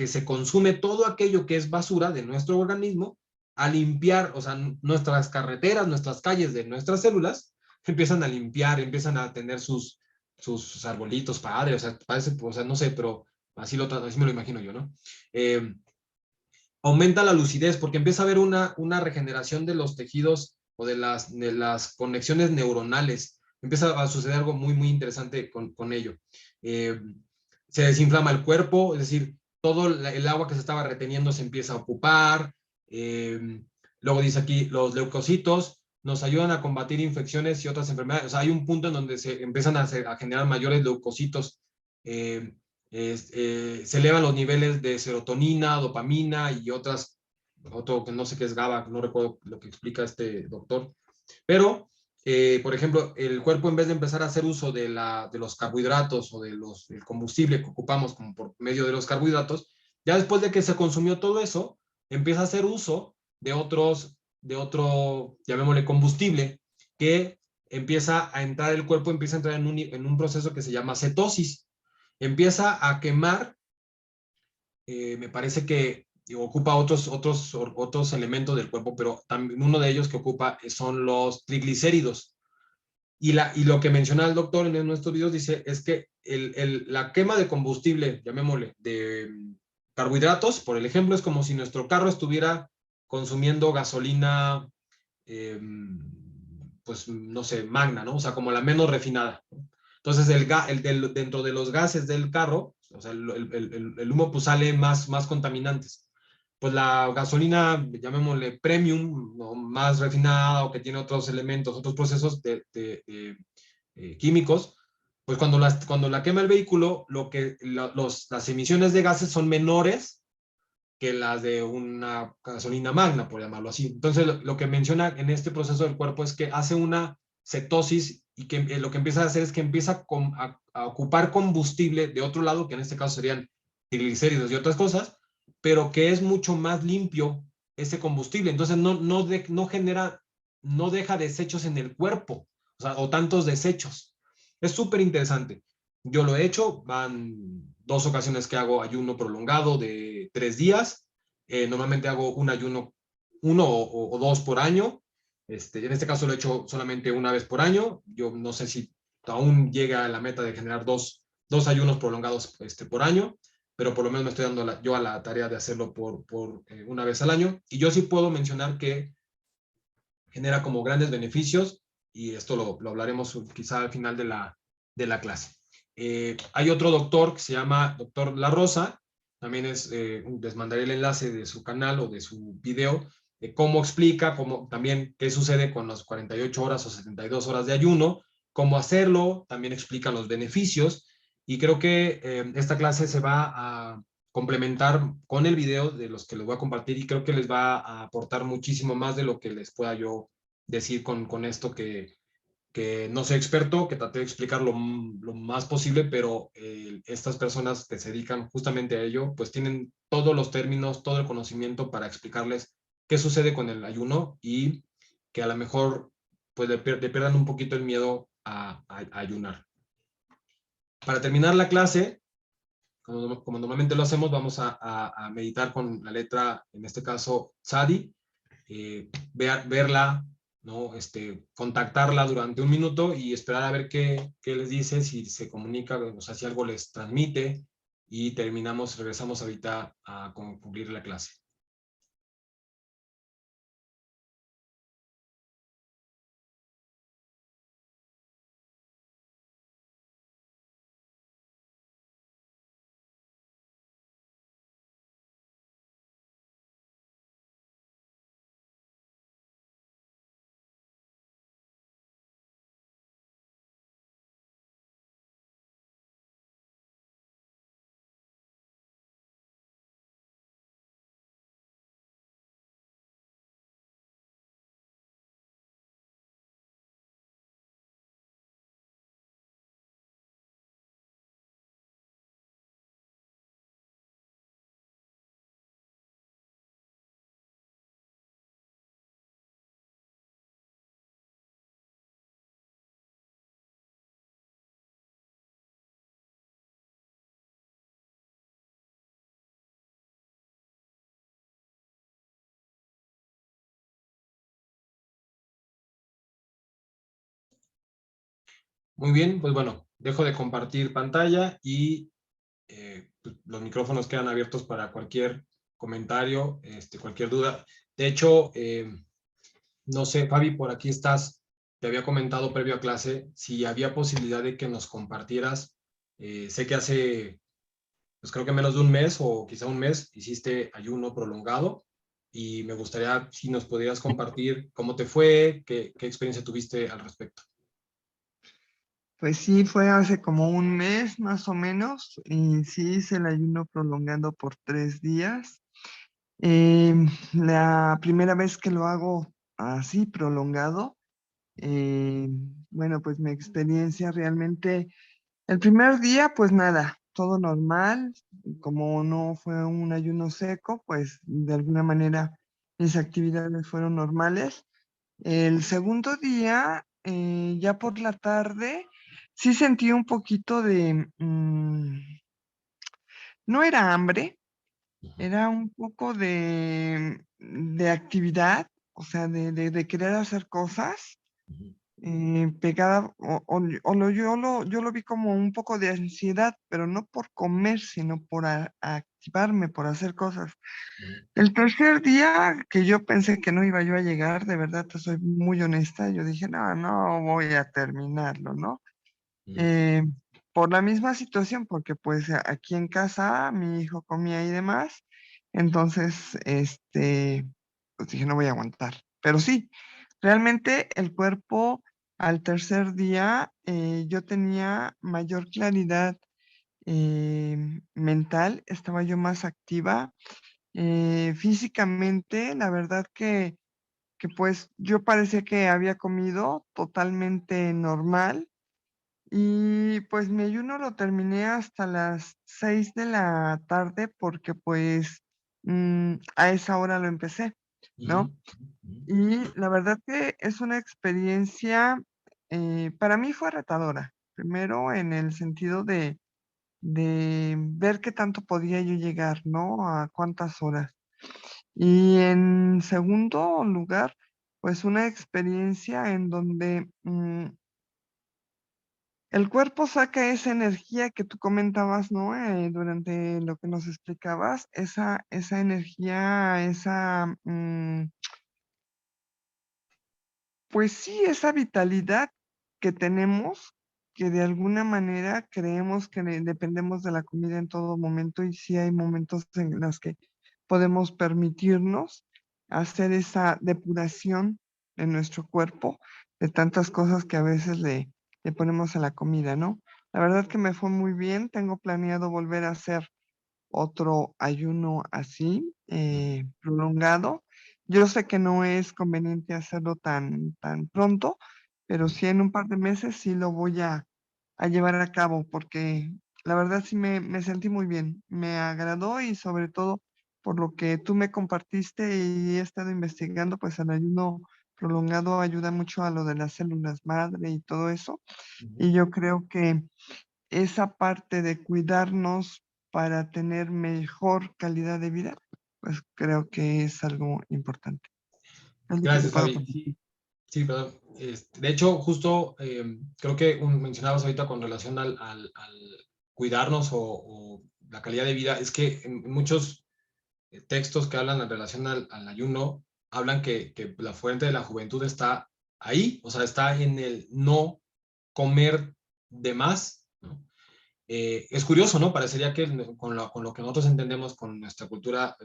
se consume todo aquello que es basura de nuestro organismo, a limpiar, o sea, nuestras carreteras, nuestras calles de nuestras células, empiezan a limpiar, empiezan a tener sus arbolitos padres, o sea, parece, o sea, no sé, pero así me lo imagino yo, ¿no? Eh, Aumenta la lucidez porque empieza a haber una regeneración de los tejidos o de las conexiones neuronales. Empieza a suceder algo muy, muy interesante con ello. Eh, Se desinflama el cuerpo, es decir, todo el agua que se estaba reteniendo se empieza a ocupar. Eh, Luego dice aquí, los leucocitos nos ayudan a combatir infecciones y otras enfermedades. O sea, hay un punto en donde se empiezan a generar mayores leucocitos. Eh, Se elevan los niveles de serotonina, dopamina y otro que no sé qué es GABA, no recuerdo lo que explica este doctor, pero, por ejemplo, el cuerpo en vez de empezar a hacer uso de los carbohidratos o del combustible que ocupamos como por medio de los carbohidratos, ya después de que se consumió todo eso, empieza a hacer uso de otro, llamémosle combustible, que empieza a entrar el cuerpo, empieza a entrar en un proceso que se llama cetosis, empieza a quemar, me parece que ocupa otros elementos del cuerpo, pero también uno de ellos que ocupa son los triglicéridos. Y lo que menciona el doctor en nuestros videos dice es que la quema de combustible, llamémosle, de carbohidratos, por el ejemplo, es como si nuestro carro estuviera consumiendo gasolina, eh, pues no sé, magna, ¿no? O sea, como la menos refinada. Entonces, dentro de los gases del carro, o sea, el humo pues sale más contaminantes. Pues la gasolina, llamémosle premium, ¿no? Más refinada o que tiene otros elementos, otros procesos químicos, pues cuando la quema el vehículo, las emisiones de gases son menores que las de una gasolina magna, por llamarlo así. Entonces, lo que menciona en este proceso del cuerpo es que hace una cetosis y que lo que empieza a hacer es que empieza a ocupar combustible de otro lado, que en este caso serían triglicéridos y otras cosas, pero que es mucho más limpio ese combustible. Entonces, no genera, no deja desechos en el cuerpo, o sea, o tantos desechos. Es súper interesante. Yo lo he hecho, van 2 ocasiones que hago ayuno prolongado de 3 días. Normalmente hago un ayuno, uno o dos por año. En este caso lo he hecho solamente una vez por año. Yo no sé si aún llega a la meta de generar dos ayunos prolongados por año, pero por lo menos me estoy dando yo a la tarea de hacerlo por una vez al año. Y yo sí puedo mencionar que genera como grandes beneficios y esto lo hablaremos quizá al final de la clase. Hay otro doctor que se llama doctor La Rosa, también les mandaré el enlace de su canal o de su video, cómo explica, también qué sucede con las 48 horas o 72 horas de ayuno, cómo hacerlo, también explica los beneficios y creo que esta clase se va a complementar con el video de los que les voy a compartir y creo que les va a aportar muchísimo más de lo que les pueda yo decir con esto que no soy experto, que traté de explicar lo más posible, pero estas personas que se dedican justamente a ello, pues tienen todos los términos, todo el conocimiento para explicarles qué sucede con el ayuno y que a lo mejor pues le pierdan un poquito el miedo a ayunar. Para terminar la clase, como normalmente lo hacemos, vamos a meditar con la letra, en este caso, Tzadi, verla, ¿no? Contactarla durante un minuto y esperar a ver qué les dice, si se comunica, o sea, si algo les transmite y regresamos ahorita a concluir la clase. Muy bien, pues bueno, dejo de compartir pantalla y pues, los micrófonos quedan abiertos para cualquier comentario, cualquier duda. De hecho, no sé, Fabi, por aquí estás. Te había comentado previo a clase si había posibilidad de que nos compartieras. Sé que hace, pues creo que menos de un mes o quizá un mes hiciste ayuno prolongado y me gustaría si nos pudieras compartir cómo te fue, qué experiencia tuviste al respecto. Pues sí, fue hace como un mes más o menos, y sí hice el ayuno prolongado por 3 días. La primera vez que lo hago así, prolongado, eh, bueno, pues mi experiencia realmente, el primer día, pues nada, todo normal, como no fue un ayuno seco, pues de alguna manera mis actividades fueron normales. El segundo día, ya por la tarde, sí sentí un poquito de, no era hambre, era un poco de actividad, o sea, de querer hacer cosas, pegada, yo lo vi como un poco de ansiedad, pero no por comer, sino por activarme, por hacer cosas. El tercer día que yo pensé que no iba yo a llegar, de verdad te soy muy honesta, yo dije, no, no voy a terminarlo, ¿no? Eh, por la misma situación, porque pues aquí en casa mi hijo comía y demás, entonces, pues dije, no voy a aguantar. Pero sí, realmente el cuerpo al tercer día yo tenía mayor claridad mental, estaba yo más activa. Físicamente, la verdad que pues yo parecía que había comido totalmente normal y pues mi ayuno lo terminé hasta las 6 de la tarde porque pues a esa hora lo empecé, ¿no? Y la verdad que es una experiencia, para mí fue retadora. Primero en el sentido de ver qué tanto podía yo llegar, ¿no? A cuántas horas. Y en segundo lugar, pues una experiencia en donde el cuerpo saca esa energía que tú comentabas, ¿no? Durante lo que nos explicabas, esa energía, pues sí, esa vitalidad que tenemos, que de alguna manera creemos que dependemos de la comida en todo momento y sí hay momentos en los que podemos permitirnos hacer esa depuración en nuestro cuerpo de tantas cosas que a veces le ponemos a la comida, ¿no? La verdad que me fue muy bien, tengo planeado volver a hacer otro ayuno así, prolongado. Yo sé que no es conveniente hacerlo tan pronto, pero sí en un par de meses sí lo voy a llevar a cabo, porque la verdad sí me sentí muy bien, me agradó y sobre todo por lo que tú me compartiste y he estado investigando, pues el ayuno prolongado ayuda mucho a lo de las células madre y todo eso. Y yo creo que esa parte de cuidarnos para tener mejor calidad de vida, pues creo que es algo importante. Es lo que te Gracias, puedo Fabi. compartir. Sí, perdón. De hecho, justo creo que mencionabas ahorita con relación al cuidarnos o la calidad de vida, es que en muchos textos que hablan en relación al ayuno, hablan que la fuente de la juventud está ahí, o sea, está en el no comer de más, ¿no? Es curioso, ¿no? Parecería que con lo que nosotros entendemos con nuestra cultura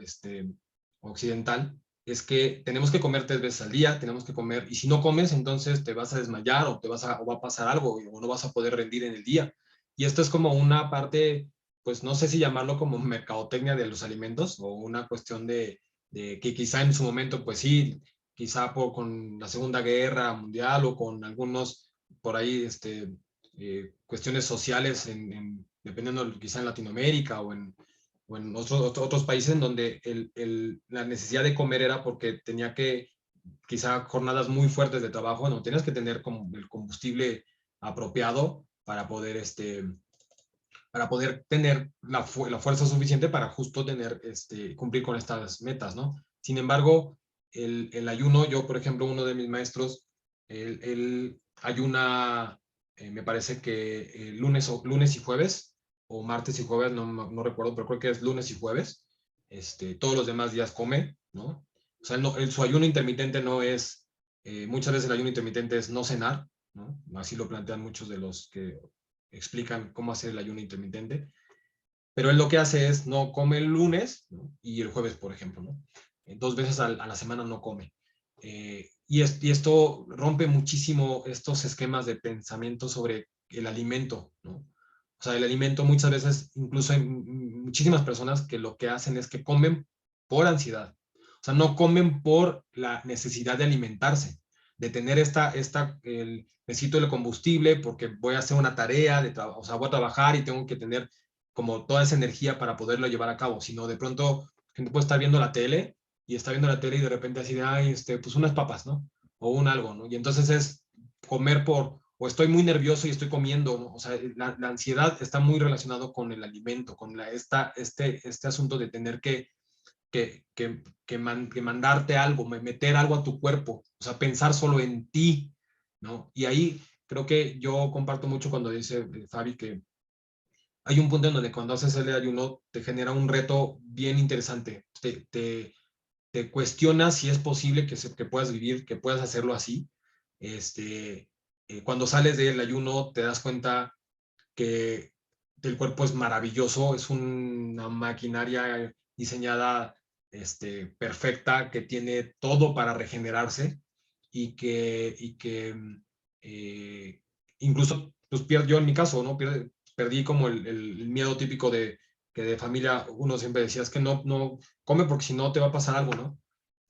occidental, es que tenemos que comer 3 veces al día, tenemos que comer, y si no comes, entonces te vas a desmayar o va a pasar algo, o no vas a poder rendir en el día. Y esto es como una parte, pues no sé si llamarlo como mercadotecnia de los alimentos, o una cuestión de que quizá en su momento, pues sí, quizá con la Segunda Guerra Mundial o con algunos por ahí, cuestiones sociales, dependiendo quizá en Latinoamérica o en otros países en donde la necesidad de comer era porque tenía que, quizá jornadas muy fuertes de trabajo, no tenías que tener como el combustible apropiado para poder tener la fuerza suficiente para justo tener, cumplir con estas metas, ¿no? Sin embargo, el ayuno, yo, por ejemplo, uno de mis maestros, él ayuna me parece que lunes y jueves, o martes y jueves, no recuerdo, pero creo que es lunes y jueves. Todos los demás días come, ¿no? O sea, su ayuno intermitente no es, muchas veces el ayuno intermitente es no cenar, ¿no? Así lo plantean muchos de los que explican cómo hacer el ayuno intermitente. Pero él lo que hace es no come el lunes, ¿no? Y el jueves, por ejemplo, ¿no? 2 veces a la semana no come. Y esto rompe muchísimo estos esquemas de pensamiento sobre el alimento, ¿no? O sea, el alimento muchas veces, incluso hay muchísimas personas que lo que hacen es que comen por ansiedad. O sea, no comen por la necesidad de alimentarse, de tener necesito el combustible porque voy a hacer una tarea, o sea, voy a trabajar y tengo que tener como toda esa energía para poderlo llevar a cabo, sino de pronto gente puede estar viendo la tele y está viendo la tele y de repente así de, ay, pues unas papas, ¿no? O un algo, ¿no? Y entonces es comer o estoy muy nervioso y estoy comiendo, ¿no? O sea, la ansiedad está muy relacionado con el alimento, con este asunto de tener que mandarte algo, meter algo a tu cuerpo, o sea, pensar solo en ti, ¿no? Y ahí creo que yo comparto mucho cuando dice Fabi que hay un punto en donde cuando haces el ayuno te genera un reto bien interesante. Te cuestionas si es posible que puedas vivir, que puedas hacerlo así. Cuando sales del ayuno te das cuenta que el cuerpo es maravilloso, es una maquinaria diseñada perfecta, que tiene todo para regenerarse y que eh, incluso, pues yo en mi caso, ¿no? Perdí como el miedo típico de que de familia uno siempre decía, es que no come porque si no te va a pasar algo, ¿no?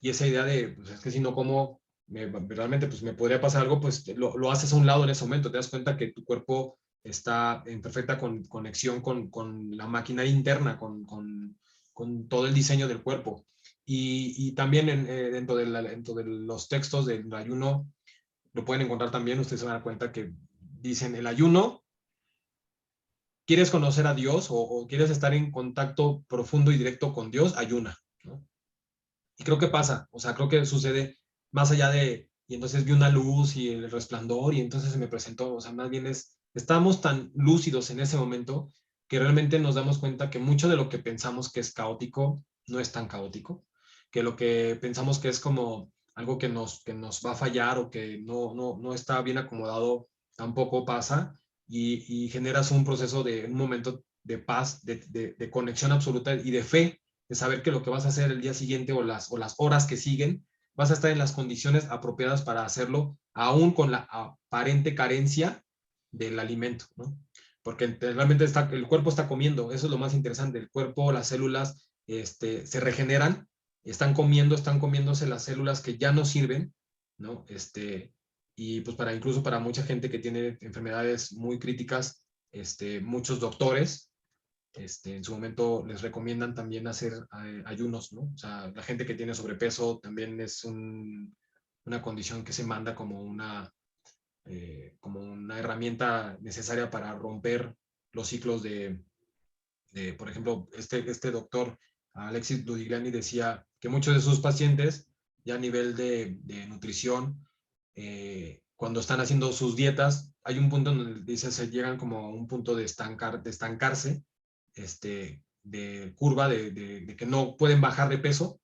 Y esa idea de, pues es que si no como, realmente pues me podría pasar algo, pues lo haces a un lado en ese momento, te das cuenta que tu cuerpo está en perfecta conexión con la máquina interna, con todo el diseño del cuerpo. Y también dentro de los textos del ayuno, lo pueden encontrar también, ustedes se van a dar cuenta que dicen el ayuno, quieres conocer a Dios o quieres estar en contacto profundo y directo con Dios, ayuna, ¿no? Y creo que pasa, o sea, creo que sucede más allá y entonces vi una luz y el resplandor y entonces se me presentó, o sea, más bien estamos tan lúcidos en ese momento que realmente nos damos cuenta que mucho de lo que pensamos que es caótico no es tan caótico, que lo que pensamos que es como algo que nos va a fallar o que no está bien acomodado tampoco pasa y generas un proceso un momento de paz, de conexión absoluta y de fe de saber que lo que vas a hacer el día siguiente o las horas que siguen, vas a estar en las condiciones apropiadas para hacerlo, aún con la aparente carencia del alimento, ¿no? Porque realmente el cuerpo está comiendo, eso es lo más interesante, el cuerpo, las células se regeneran, están comiéndose las células que ya no sirven, ¿no? Y pues incluso para mucha gente que tiene enfermedades muy críticas, muchos doctores en su momento les recomiendan también hacer ayunos, ¿no? O sea, la gente que tiene sobrepeso también es una condición que se manda como una herramienta necesaria para romper los ciclos por ejemplo, este doctor Alexis Ludigliani decía que muchos de sus pacientes, ya a nivel de nutrición, cuando están haciendo sus dietas, hay un punto donde dice se llegan como a un punto de estancarse, de curva, de que no pueden bajar de peso,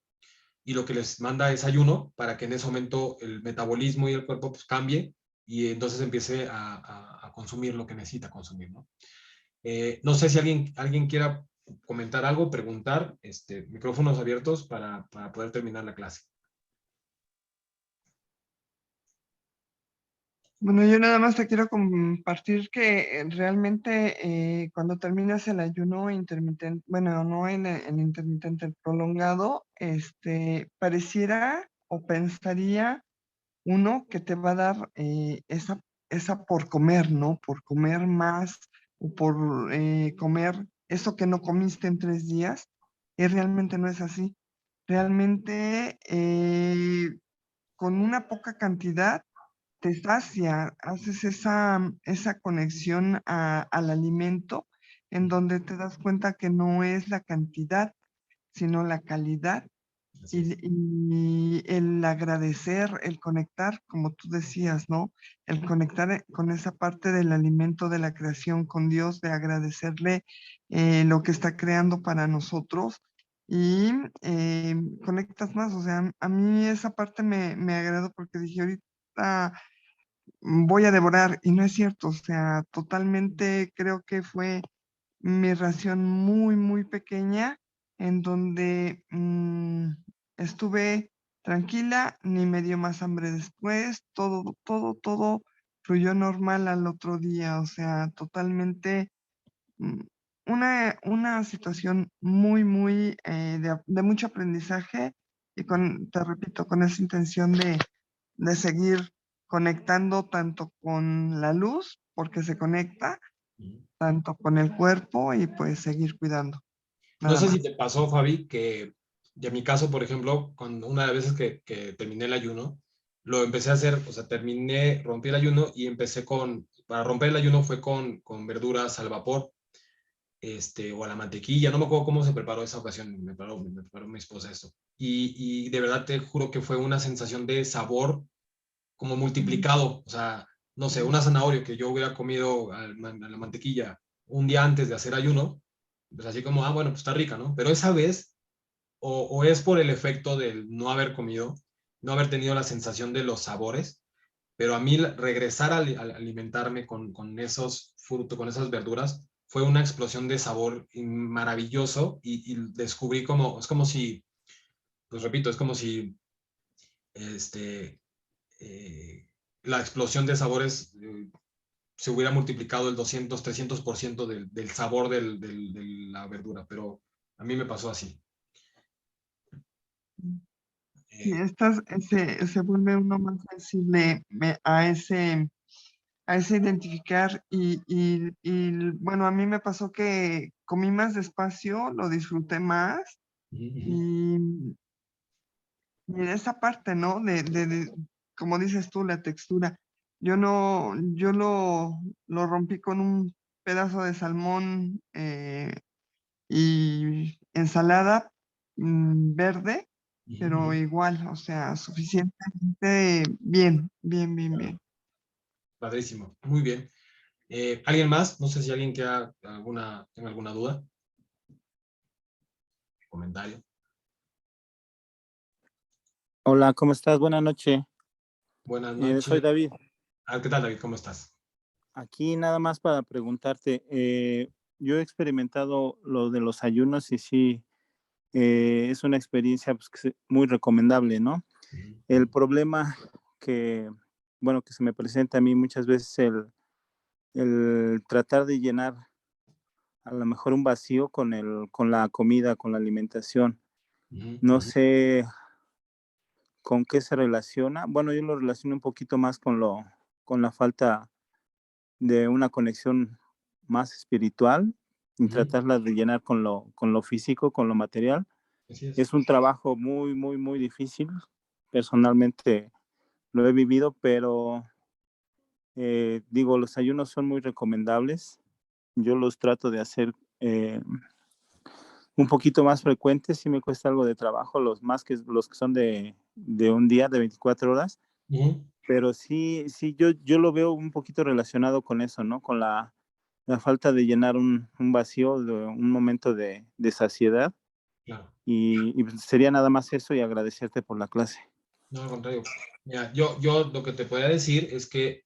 y lo que les manda es ayuno para que en ese momento el metabolismo y el cuerpo pues, cambie y entonces empiece a consumir lo que necesita consumir, ¿no? No sé si alguien quiera comentar algo, preguntar, micrófonos abiertos para poder terminar la clase. Bueno, yo nada más te quiero compartir que realmente cuando terminas el ayuno intermitente, bueno, no el intermitente, el prolongado, pareciera o pensaría uno que te va a dar esa por comer, ¿no? Por comer más o por comer eso que no comiste en 3 días, y realmente no es así. Realmente con una poca cantidad te sacia, haces esa conexión al alimento en donde te das cuenta que no es la cantidad, sino la calidad Así es. Y el agradecer, el conectar, como tú decías, ¿no? El conectar con esa parte del alimento de la creación con Dios, de agradecerle lo que está creando para nosotros y conectas más. O sea, a mí esa parte me agradó porque dije, ahorita voy a devorar y no es cierto. O sea, totalmente creo que fue mi ración muy, muy pequeña, en donde estuve tranquila, ni me dio más hambre después, todo fluyó normal al otro día, o sea, totalmente mm, una situación muy, muy de mucho aprendizaje y te repito, con esa intención de seguir conectando tanto con la luz, porque se conecta, Ujú. tanto con el cuerpo y pues seguir cuidando, No nada sé si más. te pasó, Fabi, que de mi caso, por ejemplo, cuando una de las veces que terminé el ayuno, lo empecé a hacer, o sea, terminé, rompí el ayuno y empecé para romper el ayuno fue con verduras al vapor, o a la mantequilla, no me acuerdo cómo se preparó esa ocasión, me preparó mi esposa esto. Y de verdad te juro que fue una sensación de sabor como multiplicado, o sea, no sé, una zanahoria que yo hubiera comido a la mantequilla un día antes de hacer ayuno, pues así como, bueno, pues está rica, ¿no? Pero esa vez, o es por el efecto del no haber comido, no haber tenido la sensación de los sabores, pero a mí regresar a alimentarme con esos frutos, con esas verduras, fue una explosión de sabor maravilloso y descubrí como, es como si, pues repito, es como si este, eh, la explosión de sabores se hubiera multiplicado el 200-300% del sabor de la verdura, pero a mí me pasó así. Sí, Eh, se vuelve uno más sensible a ese identificar bueno, a mí me pasó que comí más despacio, lo disfruté más y, y en esa parte, ¿no? Como dices tú, la textura. Yo no, yo lo rompí con un pedazo de salmón y ensalada verde, pero igual, o sea, suficientemente bien. Padrísimo, muy bien. ¿Alguien más? No sé si alguien tenga alguna duda, comentario. Hola, ¿cómo estás? Buenas noches. Buenas Soy noches. David. ¿Qué tal, David? ¿Cómo estás? Aquí nada más para preguntarte. Yo he experimentado lo de los ayunos y sí, es una experiencia pues, muy recomendable, ¿no? El problema que, bueno, que se me presenta a mí muchas veces el tratar de llenar a lo mejor un vacío con la comida, con la alimentación. No sé con qué se relaciona. Bueno, yo lo relaciono un poquito más con la falta de una conexión más espiritual y tratarla de llenar con lo físico, con lo material. Así es. Es un trabajo muy, muy, muy difícil. Personalmente lo he vivido, pero digo, los ayunos son muy recomendables. Yo los trato de hacer un poquito más frecuentes, sí me cuesta algo de trabajo, los que son de un día, de 24 horas, pero sí, yo lo veo un poquito relacionado con eso, ¿no? Con la falta de llenar un vacío, de un momento de saciedad. Claro. Y pues sería nada más eso y agradecerte por la clase. No, al contrario. Mira, yo lo que te podría decir es que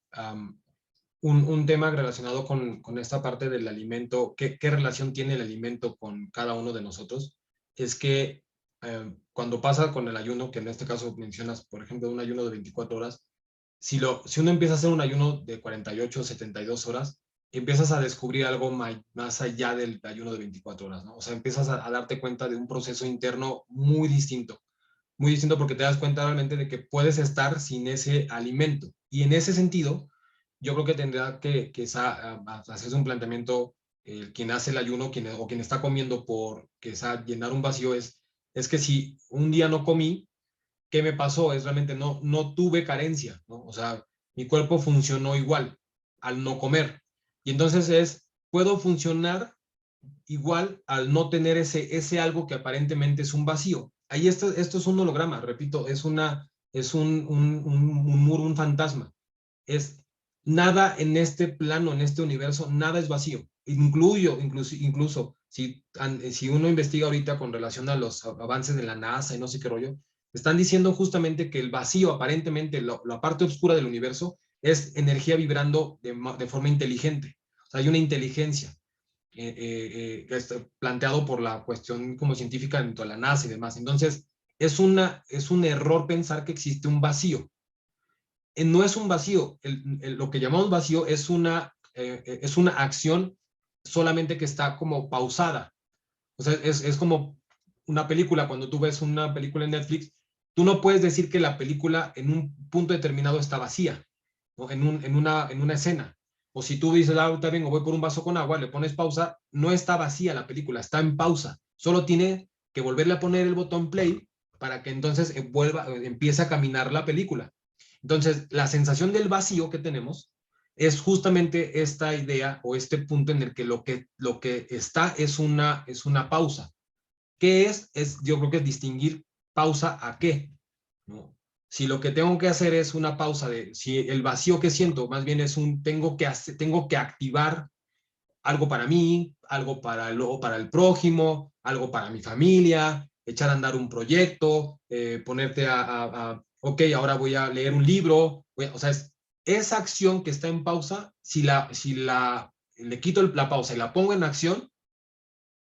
un tema relacionado con esta parte del alimento, ¿qué relación tiene el alimento con cada uno de nosotros? Es que cuando pasa con el ayuno, que en este caso mencionas, por ejemplo, un ayuno de 24 horas, si uno empieza a hacer un ayuno de 48 o 72 horas, empiezas a descubrir algo más allá del ayuno de 24 horas, ¿no? O sea, empiezas a darte cuenta de un proceso interno muy distinto porque te das cuenta realmente de que puedes estar sin ese alimento. Y en ese sentido, yo creo que tendrá que hacerse un planteamiento, quien hace el ayuno o quien está comiendo por llenar un vacío es que si un día no comí, ¿qué me pasó? Es realmente no tuve carencia, ¿no? O sea, mi cuerpo funcionó igual al no comer. Y entonces puedo funcionar igual al no tener ese algo que aparentemente es un vacío. ahí esto es un holograma, repito, es un muro, un fantasma. Es nada en este plano, en este universo, nada es vacío. Incluso si uno investiga ahorita con relación a los avances de la NASA y no sé qué rollo, están diciendo justamente que el vacío, aparentemente, la parte oscura del universo, es energía vibrando de forma inteligente. O sea, hay una inteligencia planteado por la cuestión como científica dentro de la NASA y demás. Entonces, es un error pensar que existe un vacío. No es un vacío, lo que llamamos vacío es una acción solamente que está como pausada. O sea, es como una película, cuando tú ves una película en Netflix, tú no puedes decir que la película en un punto determinado está vacía, ¿no? En una escena. O si tú dices, ahorita vengo, voy por un vaso con agua, le pones pausa, no está vacía la película, está en pausa. Solo tiene que volverle a poner el botón play para que entonces empiece a caminar la película. Entonces, la sensación del vacío que tenemos es justamente esta idea o este punto en el que lo que está es una pausa. ¿Qué es? Yo creo que es distinguir pausa a qué, ¿no? Si lo que tengo que hacer es una pausa si el vacío que siento más bien es tengo que activar algo para mí, algo para el prójimo, algo para mi familia, echar a andar un proyecto, ponerte ok, ahora voy a leer un libro, o sea, esa acción que está en pausa, si le quito la pausa y la pongo en acción,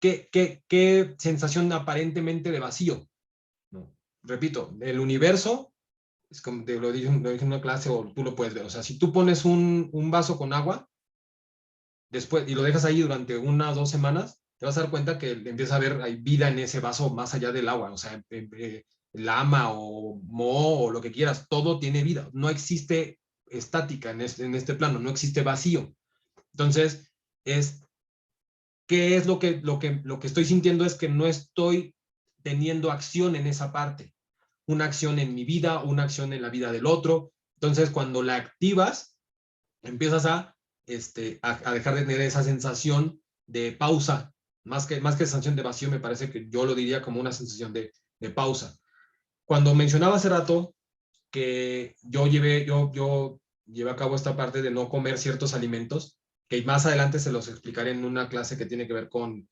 ¿qué sensación aparentemente de vacío? ¿No? Repito, el universo, es como te lo dije en una clase o tú lo puedes ver, o sea, si tú pones un vaso con agua, después, y lo dejas ahí durante 1 o 2 semanas, te vas a dar cuenta que empieza a haber hay vida en ese vaso más allá del agua, o sea, lama o moho o lo que quieras, todo tiene vida, no existe estática en este plano, no existe vacío. Entonces, ¿qué es lo que estoy sintiendo? Es que no estoy teniendo acción en esa parte, una acción en mi vida, una acción en la vida del otro. Entonces, cuando la activas, empiezas a dejar de tener esa sensación de pausa, más que sensación de vacío, me parece que yo lo diría como una sensación de pausa. Cuando mencionaba hace rato que yo llevé a cabo esta parte de no comer ciertos alimentos, que más adelante se los explicaré en una clase que tiene que ver con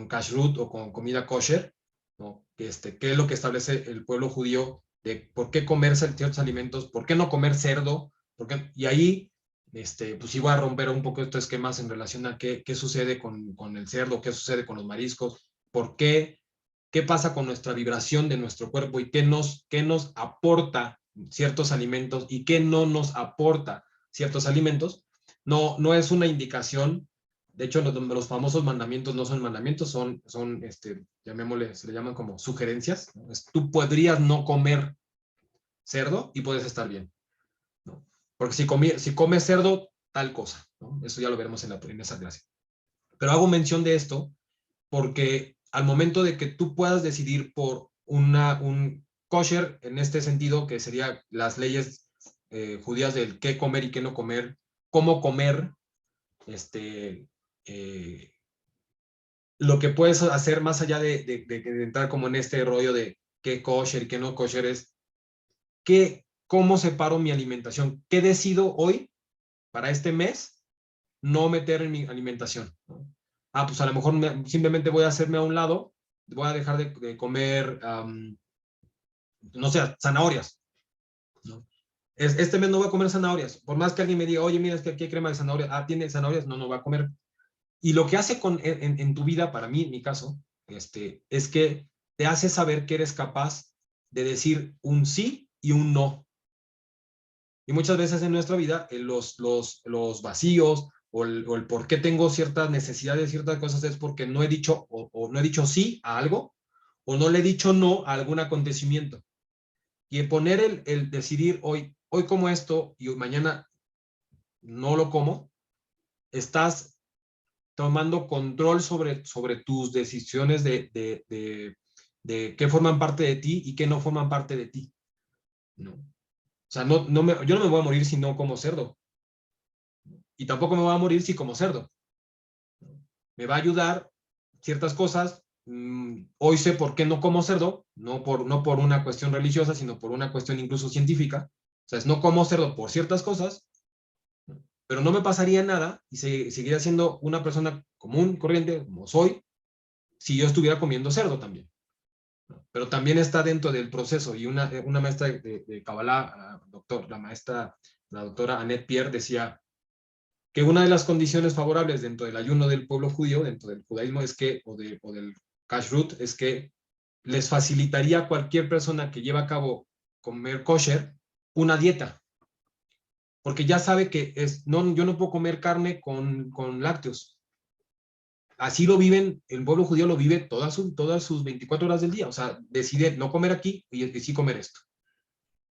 kashrut o con comida kosher, ¿no? ¿Qué es lo que establece el pueblo judío de por qué comer ciertos alimentos, por qué no comer cerdo, y ahí pues sí voy a romper un poco estos esquemas en relación a qué sucede con el cerdo, qué sucede con los mariscos, qué pasa con nuestra vibración de nuestro cuerpo y qué nos aporta ciertos alimentos y qué no nos aporta ciertos alimentos. No es una indicación. De hecho, los famosos mandamientos no son mandamientos, son llamémosle, se le llaman como sugerencias, ¿no? Tú podrías no comer cerdo y puedes estar bien, ¿no? Porque si comes cerdo, tal cosa, ¿no? Eso ya lo veremos en esa clase. Pero hago mención de esto porque al momento de que tú puedas decidir por un kosher, en este sentido, que sería las leyes judías del qué comer y qué no comer, cómo comer, lo que puedes hacer más allá de entrar como en este rollo de qué kosher y qué no kosher es cómo separo mi alimentación, qué decido hoy para este mes no meter en mi alimentación, ¿no? Pues a lo mejor simplemente voy a hacerme a un lado, voy a dejar de comer, no sé, zanahorias, ¿no? Este mes no voy a comer zanahorias, por más que alguien me diga, oye, mira, es que aquí hay crema de zanahoria, ¿tiene zanahorias? No voy a comer. Y lo que hace en tu vida, para mí, en mi caso, es que te hace saber que eres capaz de decir un sí y un no. Y muchas veces en nuestra vida, los vacíos o el por qué tengo ciertas necesidades de ciertas cosas es porque no he dicho o no he dicho sí a algo o no le he dicho no a algún acontecimiento. Y el poner el decidir hoy como esto y mañana no lo como, estás tomando control sobre tus decisiones de qué forman parte de ti y qué no forman parte de ti, ¿no? O sea, yo no me voy a morir si no como cerdo. Y tampoco me voy a morir si como cerdo. Me va a ayudar ciertas cosas, hoy sé por qué no como cerdo, no por una cuestión religiosa, sino por una cuestión incluso científica. O sea, es no como cerdo por ciertas cosas, pero no me pasaría nada y seguiría siendo una persona común, corriente, como soy, si yo estuviera comiendo cerdo también. Pero también está dentro del proceso, y una maestra de Kabbalah, la doctora Annette Pierre, decía que una de las condiciones favorables dentro del ayuno del pueblo judío, dentro del judaísmo, es que, o del kashrut, es que les facilitaría a cualquier persona que lleva a cabo comer kosher una dieta, porque ya sabe que yo no puedo comer carne con lácteos. Así lo viven, el pueblo judío lo vive todas sus 24 horas del día, o sea, decide no comer aquí y sí comer esto.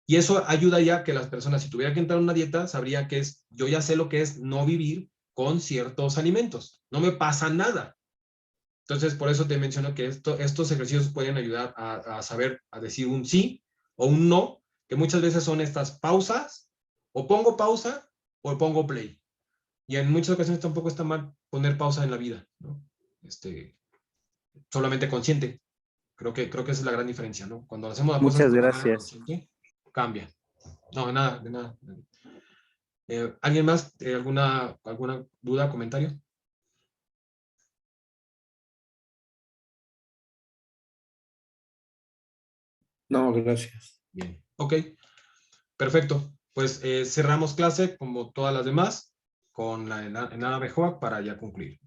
Y eso ayuda ya que las personas, si tuviera que entrar a una dieta, sabría que yo ya sé lo que es no vivir con ciertos alimentos, no me pasa nada. Entonces, por eso te menciono que estos ejercicios pueden ayudar a saber, a decir un sí o un no, que muchas veces son estas pausas, o pongo pausa o pongo play. Y en muchas ocasiones tampoco está mal poner pausa en la vida, ¿no? Solamente consciente. Creo que esa es la gran diferencia, ¿no? Cuando hacemos las cosas Muchas de manera gracias. consciente, cambia. No, de nada, de nada. ¿Alguien más? ¿Alguna duda, comentario? No, gracias. Bien, ok. Perfecto. Pues cerramos clase como todas las demás con en árabe Joa para ya concluir.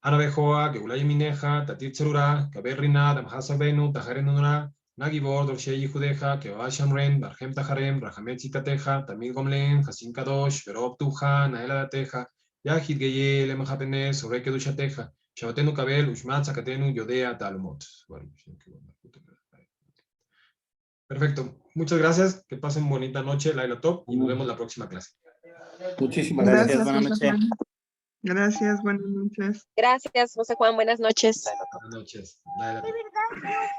Árabe Joa, Geulay Mineja, Tatit Serura, Kaberrina, Damhasa Benu, Tajarenunura, Nagibor, Dorshei Judeja, Kebasham Ren, Barhem Tajarem, Rahamet Zikateja, Tamil Gomlen, Hasin Kadosh, Verob Tuja, Naela Dateja, Yahid Geye, Lemahapene, Soreke Dushateja, Shabatenu Kabel, Ushmat, Zakatenu, Yodea, Talmot. Perfecto. Muchas gracias. Que pasen bonita noche, Laila Top, y nos vemos la próxima clase. Muchísimas Gracias, gracias. buenas José noches. Juan. Gracias, buenas noches. Gracias, José Juan. Buenas noches. Buenas noches. Laila Top. ¿De verdad?